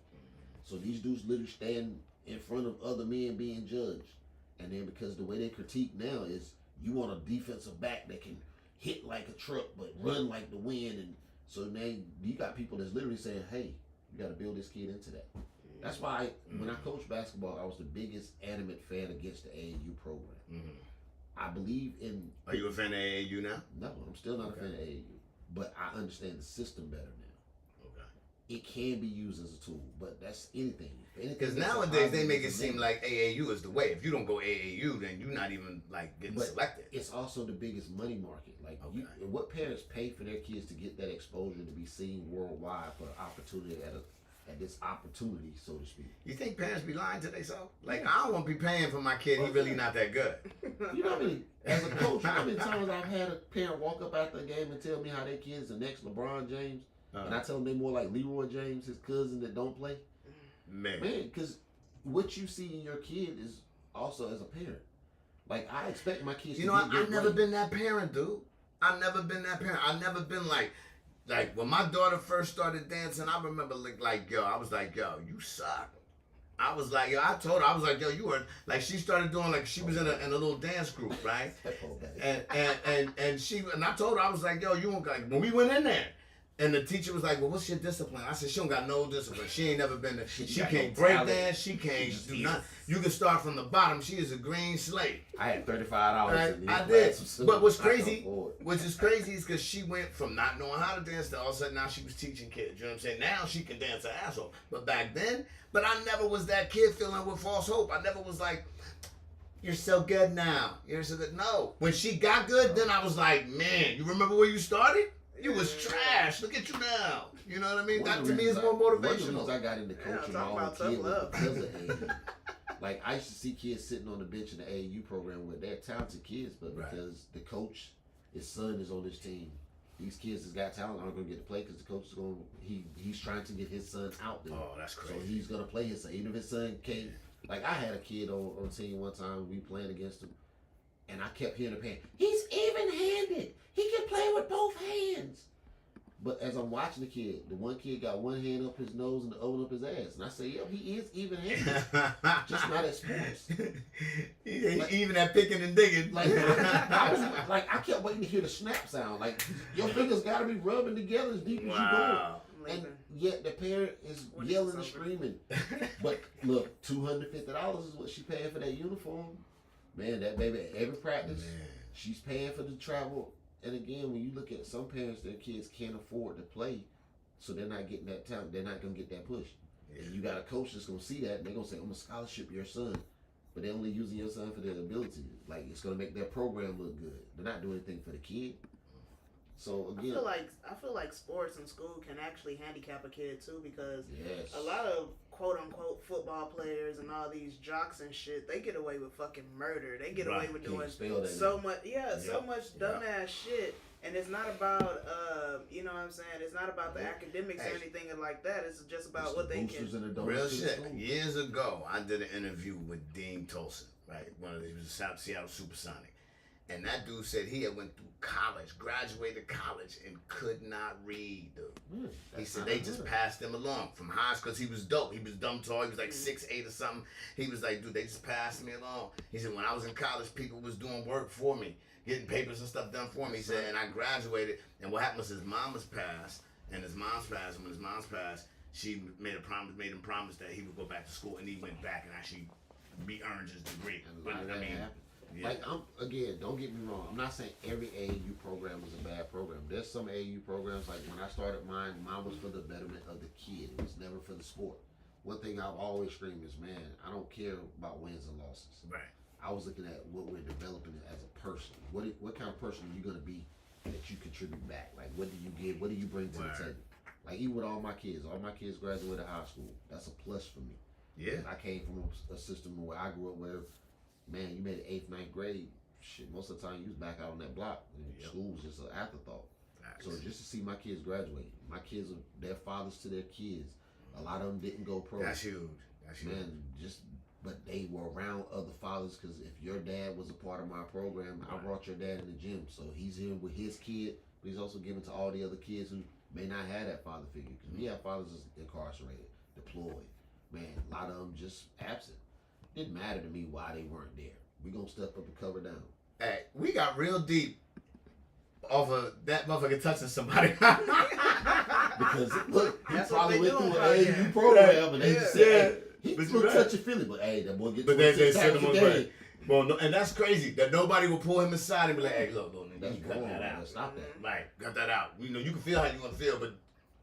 So, these dudes literally stand in front of other men being judged. And then because the way they critique now is you want a defensive back that can hit like a truck but run like the wind, and so now you got people that's literally saying, hey, you got to build this kid into that. That's why when I coached basketball, I was the biggest animate fan against the AAU program. I believe in... Are you a fan of AAU now? No, I'm still not a fan of AAU. But I understand the system better now. Okay. It can be used as a tool, but that's anything. Because nowadays they make it seem like AAU is the way. If you don't go AAU, then you're not even like getting selected. It's also the biggest money market. Like, what parents pay for their kids to get that exposure to be seen worldwide for opportunity at this opportunity, so to speak. You think parents be lying to themselves? Like, I don't want to be paying for my kid. He really not that good. You know what I mean? As a coach, you know how many times I've had a parent walk up after a game and tell me how their kid's the next LeBron James, and I tell them they're more like Leroy James, his cousin that don't play. Man, because what you see in your kid is also as a parent. Like, I expect my kids to get I've never been that parent, dude. I've never been that parent. I've never been like when my daughter first started dancing, I remember I was like, yo, you suck. I was like, yo, I told her, I was like, yo, you were, like, she started doing, like, she was in a little dance group, right? and I told her, I was like, yo, you won't, like, when we went in there, and the teacher was like, well, what's your discipline? I said, she don't got no discipline. She ain't never been there. She can't break dance. She can't do nothing. You can start from the bottom. She is a green slate. I had $35. I did. But what's crazy is because she went from not knowing how to dance to all of a sudden now she was teaching kids. You know what I'm saying? Now she can dance her ass off. But back then, I never was that kid feeling with false hope. I never was like, you're so good now. You're so good. No. When she got good, then I was like, man, you remember where you started? You was trash. Look at you now. You know what I mean? That to me is more motivational. One of the reasons I got into coaching my own kid was because of AAU. Like, I used to see kids sitting on the bench in the AAU program where they're talented kids, but because the coach, his son is on this team, these kids that's got talent aren't going to get to play because the coach is going. He's trying to get his son out there. Oh, that's crazy. So he's going to play his son, even if his son can't. Like, I had a kid on team one time. We playing against him. And I kept hearing the parent, he's even-handed. He can play with both hands. But as I'm watching the kid, the one kid got one hand up his nose and the other up his ass. And I say, yo, he is even-handed. Just not at sports. He ain't even at picking and digging. I kept waiting to hear the snap sound. Like, your fingers got to be rubbing together as deep as you go. And yet the parent is yelling and screaming. But look, $250 is what she paying for that uniform. Man, that baby, every practice, she's paying for the travel. And again, when you look at some parents, their kids can't afford to play, so they're not getting that talent. They're not going to get that push. Yeah. And you got a coach that's going to see that, and they're going to say, I'm going to scholarship your son. But they're only using your son for their ability. Like, it's going to make their program look good. They're not doing anything for the kid. So, again, I feel like sports in school can actually handicap a kid, too, because a lot of quote-unquote football players and all these jocks and shit, they get away with fucking murder. They get away with doing so much, so much dumbass shit. And it's not about, you know what I'm saying? It's not about the academics or anything like that. It's just about what they can. Real shit. Years ago, I did an interview with Dean Tolson, right? He was a Seattle Supersonic. And that dude said he had went through college, graduated college, and could not read, dude. He said they just passed him along from high school because he was dope. He was dumb tall. He was like 6'8" or something. He was like, dude, they just passed me along. He said, when I was in college, people was doing work for me, getting papers and stuff done for me. He said, and I graduated. And what happened was his mom was passed, and his mom's passed. And when his mom's passed, she made him promise that he would go back to school, and he went back and actually earned his degree. But I mean. Yeah. Like, again, don't get me wrong. I'm not saying every AAU program was a bad program. There's some AAU programs, like when I started mine was for the betterment of the kid. It was never for the sport. One thing I've always screamed is, man, I don't care about wins and losses. Right. I was looking at what we're developing as a person. What kind of person are you going to be that you contribute back? Like, what do you give? What do you bring to the table? Like, even with all my kids graduated high school. That's a plus for me. Yeah. I came from a system where I grew up where, man, you made 8th, 9th grade. Shit, most of the time you was back out on that block. School was just an afterthought. So just to see my kids graduate, my kids are their fathers to their kids. A lot of them didn't go pro. That's huge. Man, but they were around other fathers because if your dad was a part of my program, I brought your dad in the gym. So he's here with his kid, but he's also giving to all the other kids who may not have that father figure. Because we have fathers incarcerated, deployed. Man, a lot of them just absent. Didn't matter to me why they weren't there. We gonna step up and cover down. Hey, we got real deep off of that motherfucker touching somebody. Because look, he That's probably what went they through an doing, AAU program and they just said, hey, But he's you're gonna right. touch your feeling, but hey, that boy gets. But they 26 said tackles him a on game. Well, no, and that's crazy that nobody will pull him aside and be like, "Hey, look, nigga, That's you cut wrong. that out. Stop that. Right, cut that out. You know, you can feel how you want to feel, but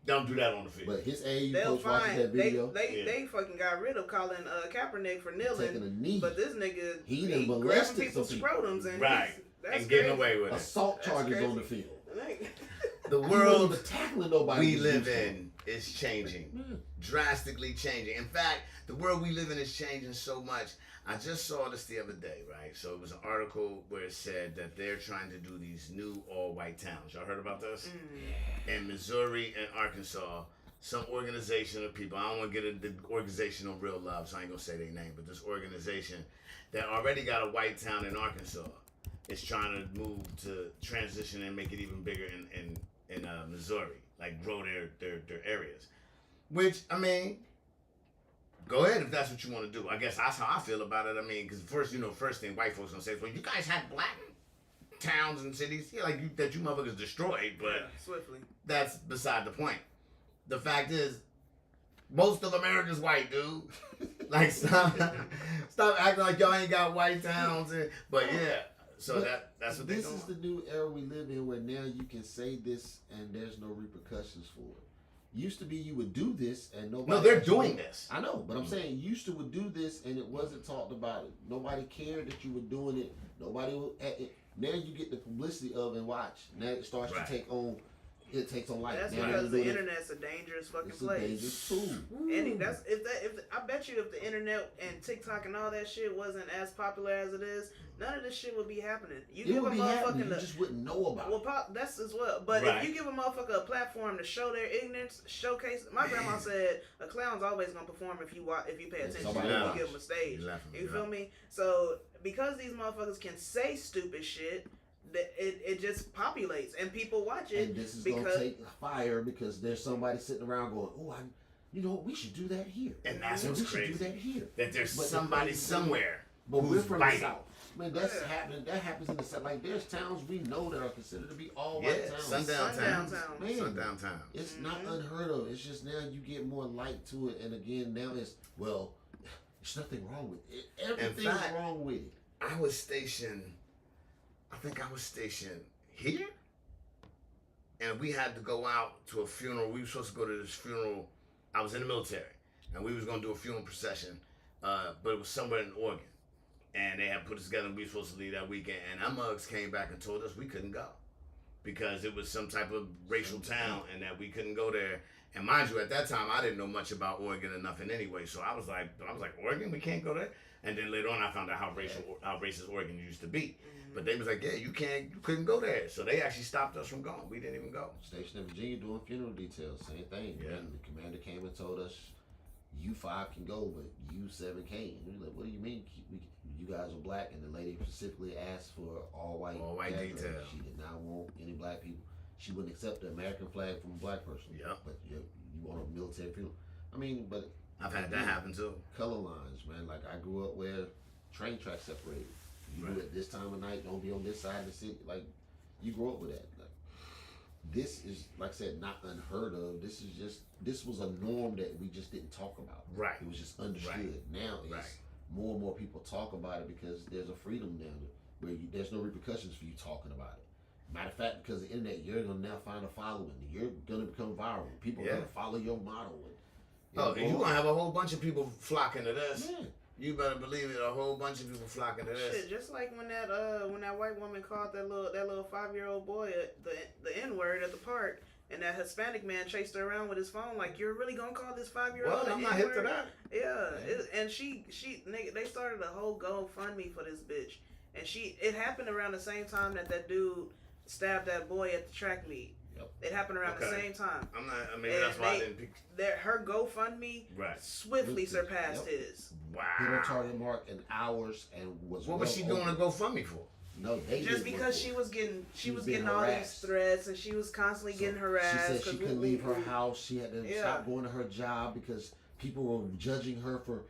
don't do that on the field." But his AAU They'll coach watches find that video. they fucking got rid of Colin Kaepernick for Taking kneeling, a knee. but this nigga He done grabbing molested people's some people. scrotums and Right, that's and getting crazy. away with it. Assault That's charges crazy. on the field. The He wasn't world even tackling nobody. we was live used to. in is changing, drastically changing. In fact, the world we live in is changing so much. I just saw this the other day, right? So it was an article where it said that they're trying to do these new all-white towns. Y'all heard about this? In Missouri and Arkansas, some organization of people, I don't want to get into the organization on Real Love, so I ain't going to say their name, but this organization that already got a white town in Arkansas is trying to move to transition and make it even bigger in Missouri, like grow their areas. Which, I mean, go ahead if that's what you want to do. I guess that's how I feel about it. I mean, because first thing white folks gonna say is, well, you guys had black towns and cities, that you motherfuckers destroyed, but swiftly. that's beside the point. The fact is, most of America's white, dude. Like, stop acting like y'all ain't got white towns. But yeah, so that's what they're doing. This is the new era we live in where now you can say this and there's no repercussions for it. Used to be you would do this and nobody. No, they're doing this. I know, but I'm saying used to would do this and it wasn't talked about it. Nobody cared that you were doing it. Nobody would. Now you get the publicity of and watch. Now it starts to take on. It takes on life. That's now because the internet's a dangerous fucking it's a place. dangerous tool. And I bet you if the internet and TikTok and all that shit wasn't as popular as it is, none of this shit would be happening. You give a motherfucker you just wouldn't know about it. That's as well. But if you give a motherfucker a platform to show their ignorance, showcase. My grandma said a clown's always gonna perform if you pay attention. You give him a stage. You feel me? So because these motherfuckers can say stupid shit, it just populates and people watch it. And this is gonna take fire because there's somebody sitting around going, "Oh, we should do that here." And that's what's crazy. We should do that here. That there's somebody somewhere. But we're from fighting. the South. Man, that's happening. That happens in the South. Like there's towns we know that are considered to be all white towns. Sundown towns. Man, Sundown towns. It's not unheard of. It's just now you get more light to it, and again now there's nothing wrong with it. Everything's wrong with it. I was stationed here, and we had to go out to a funeral. We were supposed to go to this funeral. I was in the military, and we was going to do a funeral procession, but it was somewhere in Oregon, and they had put us together, and we were supposed to leave that weekend, and our mugs came back and told us we couldn't go because it was some type of racial town, and that we couldn't go there. And mind you, at that time, I didn't know much about Oregon or nothing anyway, so I was like, Oregon, we can't go there? And then later on, I found out how racist Oregon used to be. But they was like, yeah, you couldn't go there. So they actually stopped us from going. We didn't even go. Stationed in Virginia doing funeral details, same thing. Yeah. And the commander came and told us, you 5 can go, but you 7 can't. And you're like, what do you mean? You guys are black, and the lady specifically asked for all white detail. She did not want any black people. She wouldn't accept the American flag from a black person. Yep. But you want a military funeral. I mean, but I've had that happen too. Color lines, man. Like I grew up where train tracks separated. You do it this time of night. Don't be on this side of the city. Like you grew up with that. Like, this is, like I said, not unheard of. This was a norm that we just didn't talk about. Right. It was just understood. Now it's more and more people talk about it because there's a freedom down there where there's no repercussions for you talking about it. Matter of fact, because of the internet, you're gonna now find a following. You're gonna become viral. People are gonna follow your model. And you're gonna have a whole bunch of people flocking to this. Yeah. You better believe it. A whole bunch of people flocking to this. Shit, just like when that white woman called that little 5-year-old boy the N-word at the park, and that Hispanic man chased her around with his phone. Like, you're really gonna call this 5-year-old? Well, I'm not hip to that. Yeah, and she nigga, they started a whole GoFundMe for this bitch, and it happened around the same time that dude stabbed that boy at the track meet. Yep. It happened around the same time. That's why I didn't pick. Her GoFundMe swiftly surpassed his. Wow. Hit her target mark in hours and was. What was she doing a GoFundMe for? No, just because she was getting all these threats, and she was constantly getting harassed. She said she couldn't leave her house. She had to stop going to her job because people were judging her for.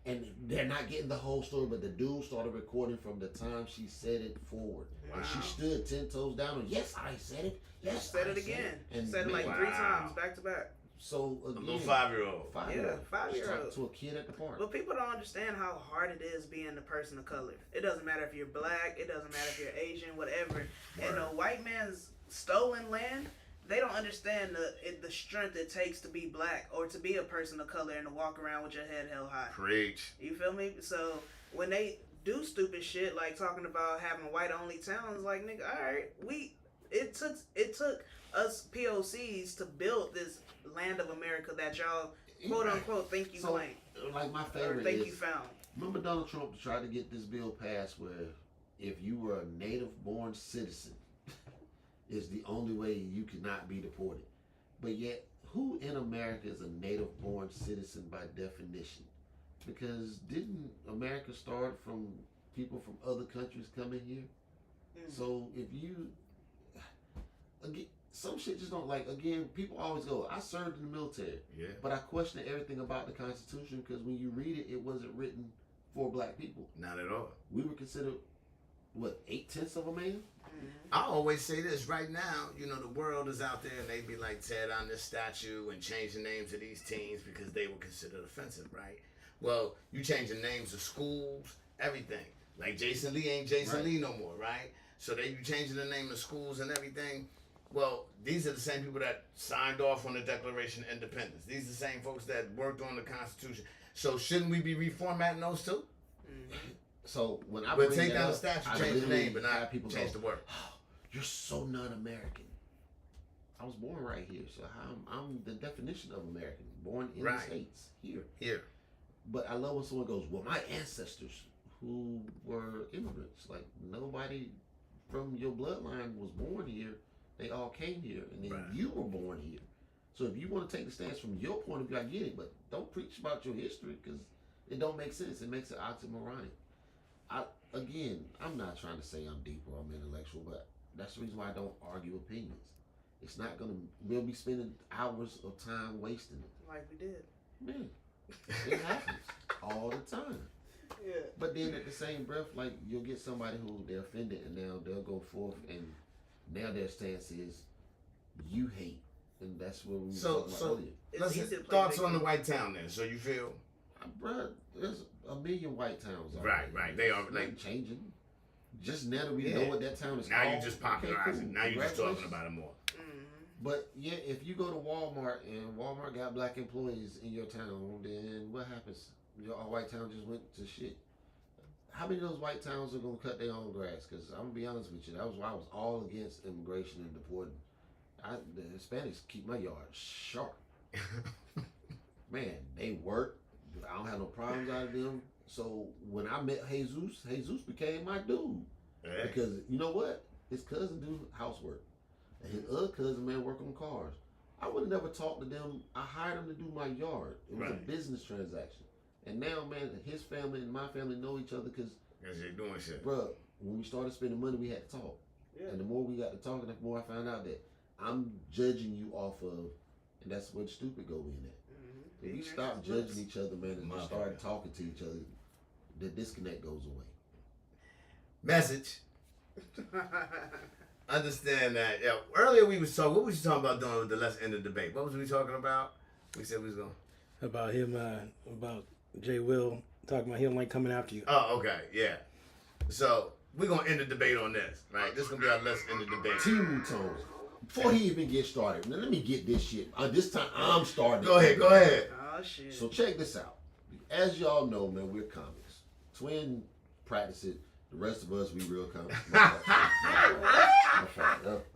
And they're not getting the whole story, but the dude started recording from the time she said it forward. Wow. And she stood 10 toes down and, yes, I said it. Yes, said it again. And said it like 3 times back to back. So again, a little 5-year-old. 5-year-old. To a kid at the park. But people don't understand how hard it is being a person of color. It doesn't matter if you're black. It doesn't matter if you're Asian, whatever. Right. And a white man's stolen land, they don't understand the strength it takes to be black or to be a person of color and to walk around with your head held high. Preach. You feel me? So when they do stupid shit like talking about having white only towns, like, nigga, all right, it took us POCs to build this land of America that y'all quote unquote think you claim. Like my favorite think you found. Remember Donald Trump tried to get this bill passed where if you were a native born citizen is the only way you could not be deported. But yet, who in America is a native-born citizen by definition? Because didn't America start from people from other countries coming here? So if you, again, some shit just don't people always go, I served in the military. Yeah. But I question everything about the Constitution because when you read it, it wasn't written for black people. Not at all. We were considered, 8/10 of a man? I always say this right now, the world is out there and they be like, tear down this statue and change the names of these teens because they were considered offensive, right? Well, you change the names of schools, everything. Like Jason Lee ain't Jason Lee no more, right? So you changing the name of schools and everything. Well, these are the same people that signed off on the Declaration of Independence. These are the same folks that worked on the Constitution. So shouldn't we be reformatting those too? So when I take down the statue, change the name, but not people change the word. Oh, you're so non-American. I was born right here, so I'm the definition of American. Born in the States, here. But I love when someone goes, well, my ancestors who were immigrants, like nobody from your bloodline was born here. They all came here, and then you were born here. So if you want to take the stance from your point of view, I get it, but don't preach about your history because it don't make sense. It makes it oxymoronic. I'm not trying to say I'm deep or I'm intellectual, but that's the reason why I don't argue opinions. It's not we'll be spending hours of time wasting it. Like we did. Man, it happens all the time. Yeah. But then at the same breath, like you'll get somebody who they're offended and now they'll go forth and now their stance is you hate. And that's what we were talking about earlier. Let's thoughts on the white town then. So you feel? Bruh, there's a million white towns. Right. They are like changing. Just now that we know what that town is now called. You're just popularizing. Now you're just talking about it more. But yeah, if you go to Walmart and Walmart got black employees in your town, then what happens? Your white town just went to shit. How many of those white towns are gonna cut their own grass? Because I'm gonna be honest with you, that was why I was all against immigration and deporting. The Hispanics keep my yard sharp. Man, they work. I don't have no problems out of them. So when I met Jesus became my dude. Hey. Because you know what? His cousin do housework. And his other cousin, man, work on cars. I would have never talked to them. I hired them to do my yard. It was a business transaction. And now, man, his family and my family know each other because you're doing shit. Bro, when we started spending money, we had to talk. Yeah. And the more we got to talking, the more I found out that I'm judging you off of, and that's where the stupid go in at. If we stop judging each other, man, and we start talking to each other, the disconnect goes away. Message. Understand that. Yeah. Earlier we was talking. What was you talking about doing with the Let's End the Debate? What was we talking about? We said we was going about him. About Jay Will talking about him like coming after you. Oh, okay, yeah. So we're gonna end the debate on this, right? This is gonna be our Let's End the Debate. Team tones. Before he even gets started, now let me get this shit. This time I'm starting. Go ahead. Oh shit. So check this out. As y'all know, man, we're comics. Twin practice it. The rest of us, we real comics.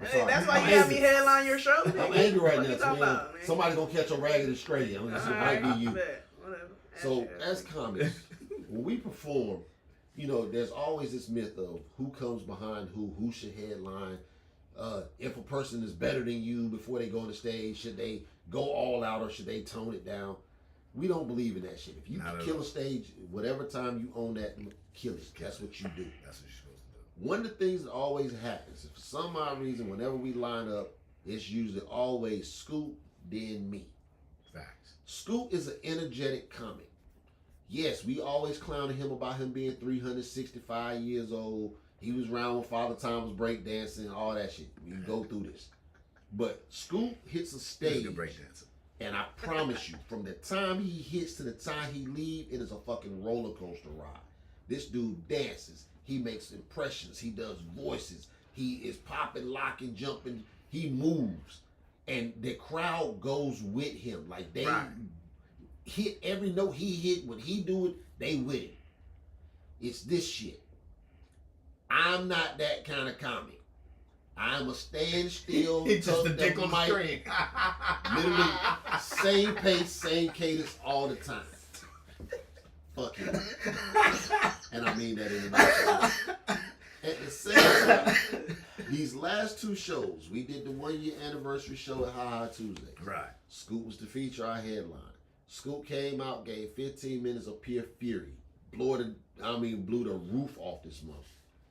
Hey, that's why you have me headline your show. I'm angry right now, Twin. Somebody gonna catch a ragged and straight. I'm gonna say, might be you. So as comics, when we perform, you know, there's always this myth of who comes behind who should headline. If a person is better than you before they go on the stage, should they go all out or should they tone it down? We don't believe in that shit. If you kill a stage, whatever time you own that, kill it. That's what you do. That's what you're supposed to do. One of the things that always happens, if for some odd reason, whenever we line up, it's usually always Scoop, then me. Facts. Scoop is an energetic comic. Yes, we always clowning him about him being 365 years old. He was around when Father Time was breakdancing and all that shit. We can go through this. But Scoop hits a stage. And I promise you, from the time he hits to the time he leaves, it is a fucking roller coaster ride. This dude dances. He makes impressions. He does voices. He is popping, locking, jumping. He moves. And the crowd goes with him. Like they hit every note he hit. When he do it, they with him. It's this shit. I'm not that kind of comic. I'm a stand still. It's just a dick on the screen. Literally, same pace, same cadence all the time. Fuck it. And I mean that in the nicest way. At the same time, these last two shows, we did the 1 year anniversary show at WHAAAT Tuesday. Right. Scoop was the feature, our headline. Scoop came out, gave 15 minutes of pure fury. Blew the roof off this month.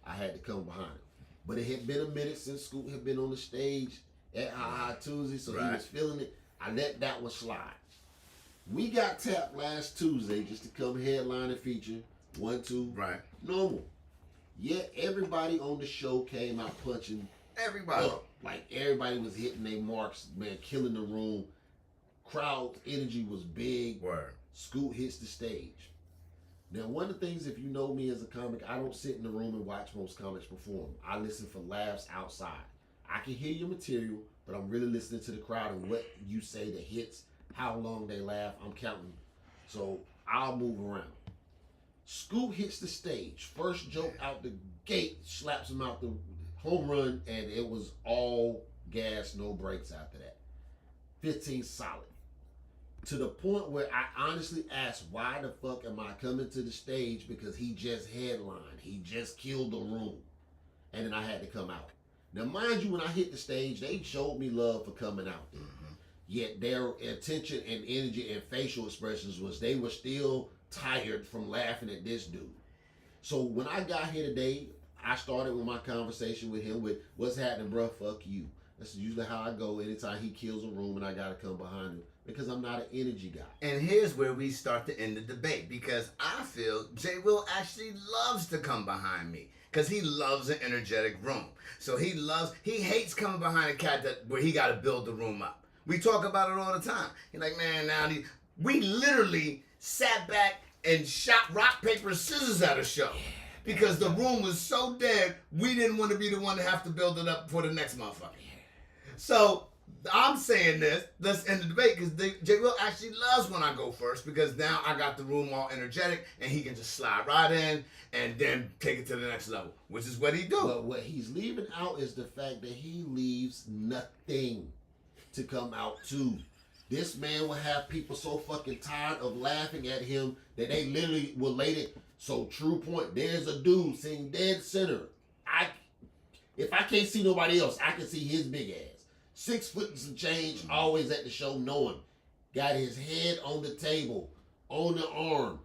I had to come behind him. But it had been a minute since Scoop had been on the stage at WHAAAT Tuesday, so he was feeling it. I let that one slide. We got tapped last Tuesday just to come headline and feature. 1, 2. Right. Normal. Yet everybody on the show came out punching. Everybody. Up. Like everybody was hitting their marks, man, killing the room. Crowd energy was big. Word. Scoop hits the stage. Now, one of the things, if you know me as a comic, I don't sit in the room and watch most comics perform. I listen for laughs outside. I can hear your material, but I'm really listening to the crowd and what you say, the hits, how long they laugh. I'm counting. So I'll move around. Scoop hits the stage. First joke out the gate, slaps him out the home run, and it was all gas, no brakes after that. 15 solid. To the point where I honestly asked, why the fuck am I coming to the stage? Because he just headlined. He just killed the room. And then I had to come out. Now, mind you, when I hit the stage, they showed me love for coming out there. Mm-hmm. Yet their attention and energy and facial expressions was they were still tired from laughing at this dude. So when I got here today, I started with my conversation with him with, what's happening, bro? Fuck you. That's usually how I go anytime he kills a room and I got to come behind him. Because I'm not an energy guy. And here's where we start to end the debate. Because I feel Jay Will actually loves to come behind me. Because he loves an energetic room. So he hates coming behind a cat where he got to build the room up. We talk about it all the time. He's like, man, we literally sat back and shot rock, paper, scissors at a show. Because the room was so dead, we didn't want to be the one to have to build it up for the next motherfucker. So I'm saying this, let's end the debate, because Jay Will actually loves when I go first, because now I got the room all energetic, and he can just slide right in and then take it to the next level, which is what he do. But what he's leaving out is the fact that he leaves nothing to come out to. This man will have people so fucking tired of laughing at him that they literally will lay it. So true point, there's a dude sitting dead center. If I can't see nobody else, I can see his big ass 6 foot and some change, always at the show, knowing. Got his head on the table, on the arm,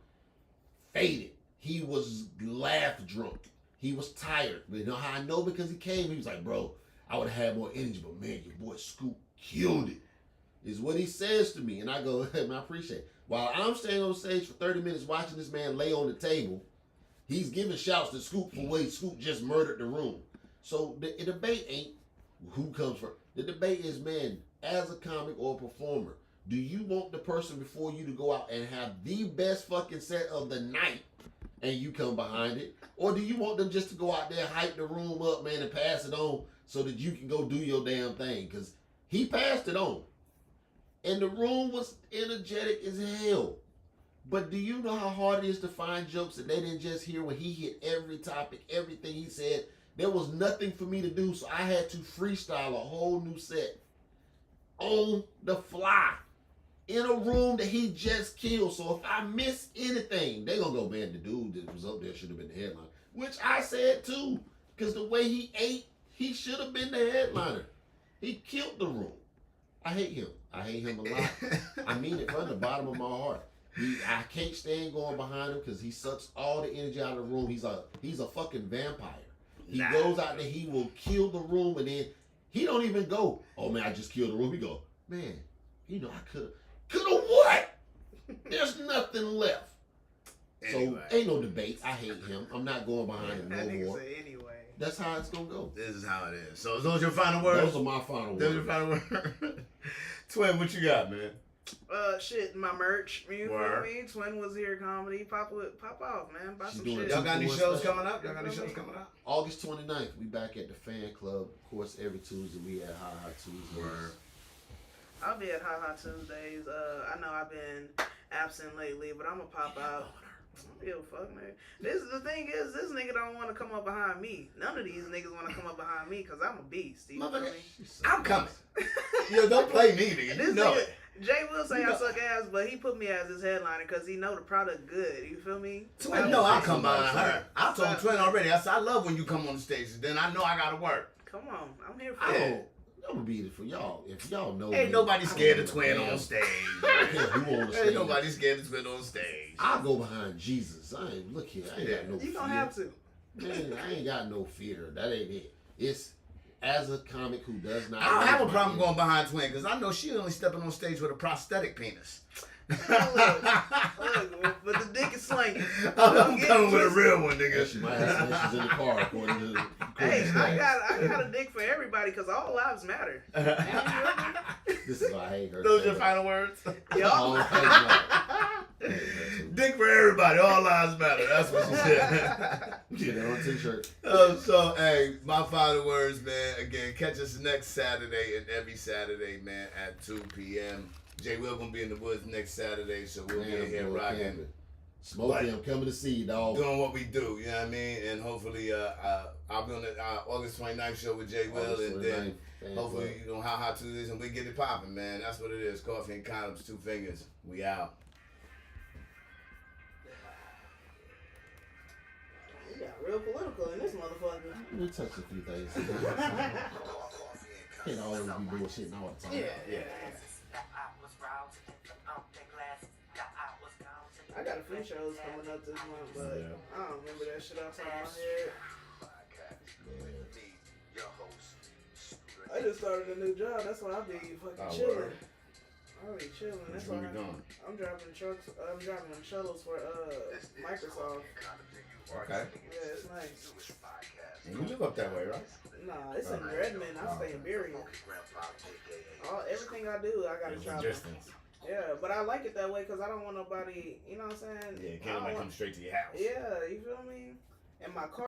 faded. He was laugh drunk. He was tired. But you know how I know? Because he came, he was like, bro, I would have had more energy, but man, your boy Scoop killed it. Is what he says to me. And I go, man, I appreciate it. While I'm staying on stage for 30 minutes watching this man lay on the table, he's giving shouts to Scoop for way Scoop just murdered the room. So the debate ain't who comes first. The debate is, man, as a comic or a performer, do you want the person before you to go out and have the best fucking set of the night and you come behind it? Or do you want them just to go out there, hype the room up, man, and pass it on so that you can go do your damn thing? Because he passed it on. And the room was energetic as hell. But do you know how hard it is to find jokes that they didn't just hear when he hit every topic, everything he said? There was nothing for me to do, so I had to freestyle a whole new set on the fly in a room that he just killed. So if I miss anything, they gonna go, man, the dude that was up there should have been the headliner. Which I said too, because the way he ate, he should have been the headliner. He killed the room. I hate him. I hate him a lot. I mean it from the bottom of my heart. I can't stand going behind him because he sucks all the energy out of the room. He's a fucking vampire. He goes out there, he will kill the room, and then he don't even go, oh man, I just killed the room. He go, man, you know, I could've what? There's nothing left. Anyway. So ain't no debates. I hate him. I'm not going behind him no more. Anyway. That's how it's gonna go. This is how it is. So those your final words? Those are my final words. Those are your final words. Twin, what you got, man? Shit, my merch. You feel me? Twin was here comedy. Pop off, man. Buy some shit. Y'all got any shows coming up? August 29th, we back at the fan club. Of course, every Tuesday we at WHAAAT Tuesdays. I'll be at WhaaaAat Tuesdays. I know I've been absent lately, but I'm gonna pop out. I don't give a fuck, man. The thing is, this nigga don't want to come up behind me. None of these niggas want to come up behind me because I'm a beast. You feel me? I'm coming. Yo, don't play me, nigga. You know it. Jay will say I suck ass, but he put me as his headliner because he know the product good. You feel me? Twin, no, I'll come behind her. I told Twin already. I said I love when you come on the stage. Then I know I gotta work. Come on, I'm here for it. I'm gonna be there for y'all. If y'all know, ain't nobody scared of Twin on stage. Who on the stage? Ain't nobody scared of Twin on stage. I'll go behind Jesus. I ain't look here. I ain't got no fear. You gonna have to. Man, I ain't got no fear. That ain't it. It's as a comic who does not. I don't have a problem going behind Twin because I know she only stepping on stage with a prosthetic penis. Look, but the dick is slinging. I'm coming with a real one, nigga. She might have some issues in the car, according to hey, I got a dick for everybody because all lives matter. This is why I hate her. Those are your final words? Dick for everybody, all lives matter. That's what she said. Get that on a t-shirt. So, hey, my final words, man. Again, catch us next Saturday and every Saturday, man, at 2 p.m. Jay Will gonna be in the woods next Saturday, so we'll be in here rocking. Smoking, I'm coming to see you, dog. Doing what we do, you know what I mean? And hopefully, I'll be on the August 29th show with Jay Will, and then hopefully, you know, WHAAAT Tuesdays, and we get it popping, man. That's what it is. Coffee and condoms, 2 fingers. We out. We got real political in this motherfucker. We'll touch a few things. Can't always be bullshitting all the time. Yeah. I got a few shows coming up this month, but I don't remember that shit off the top of my head. I just started a new job. That's why I be fucking chilling. I be chilling. That's why I'm driving trucks. I'm driving shuttles for Microsoft. Okay. Yeah, it's nice. And you live up that way, right? Nah, it's in Redmond. I stay in Berrien. Everything I do, I gotta travel. Yeah, but I like it that way because I don't want nobody, you know what I'm saying? Yeah, can't nobody come straight to your house. Yeah, you feel me? And my car.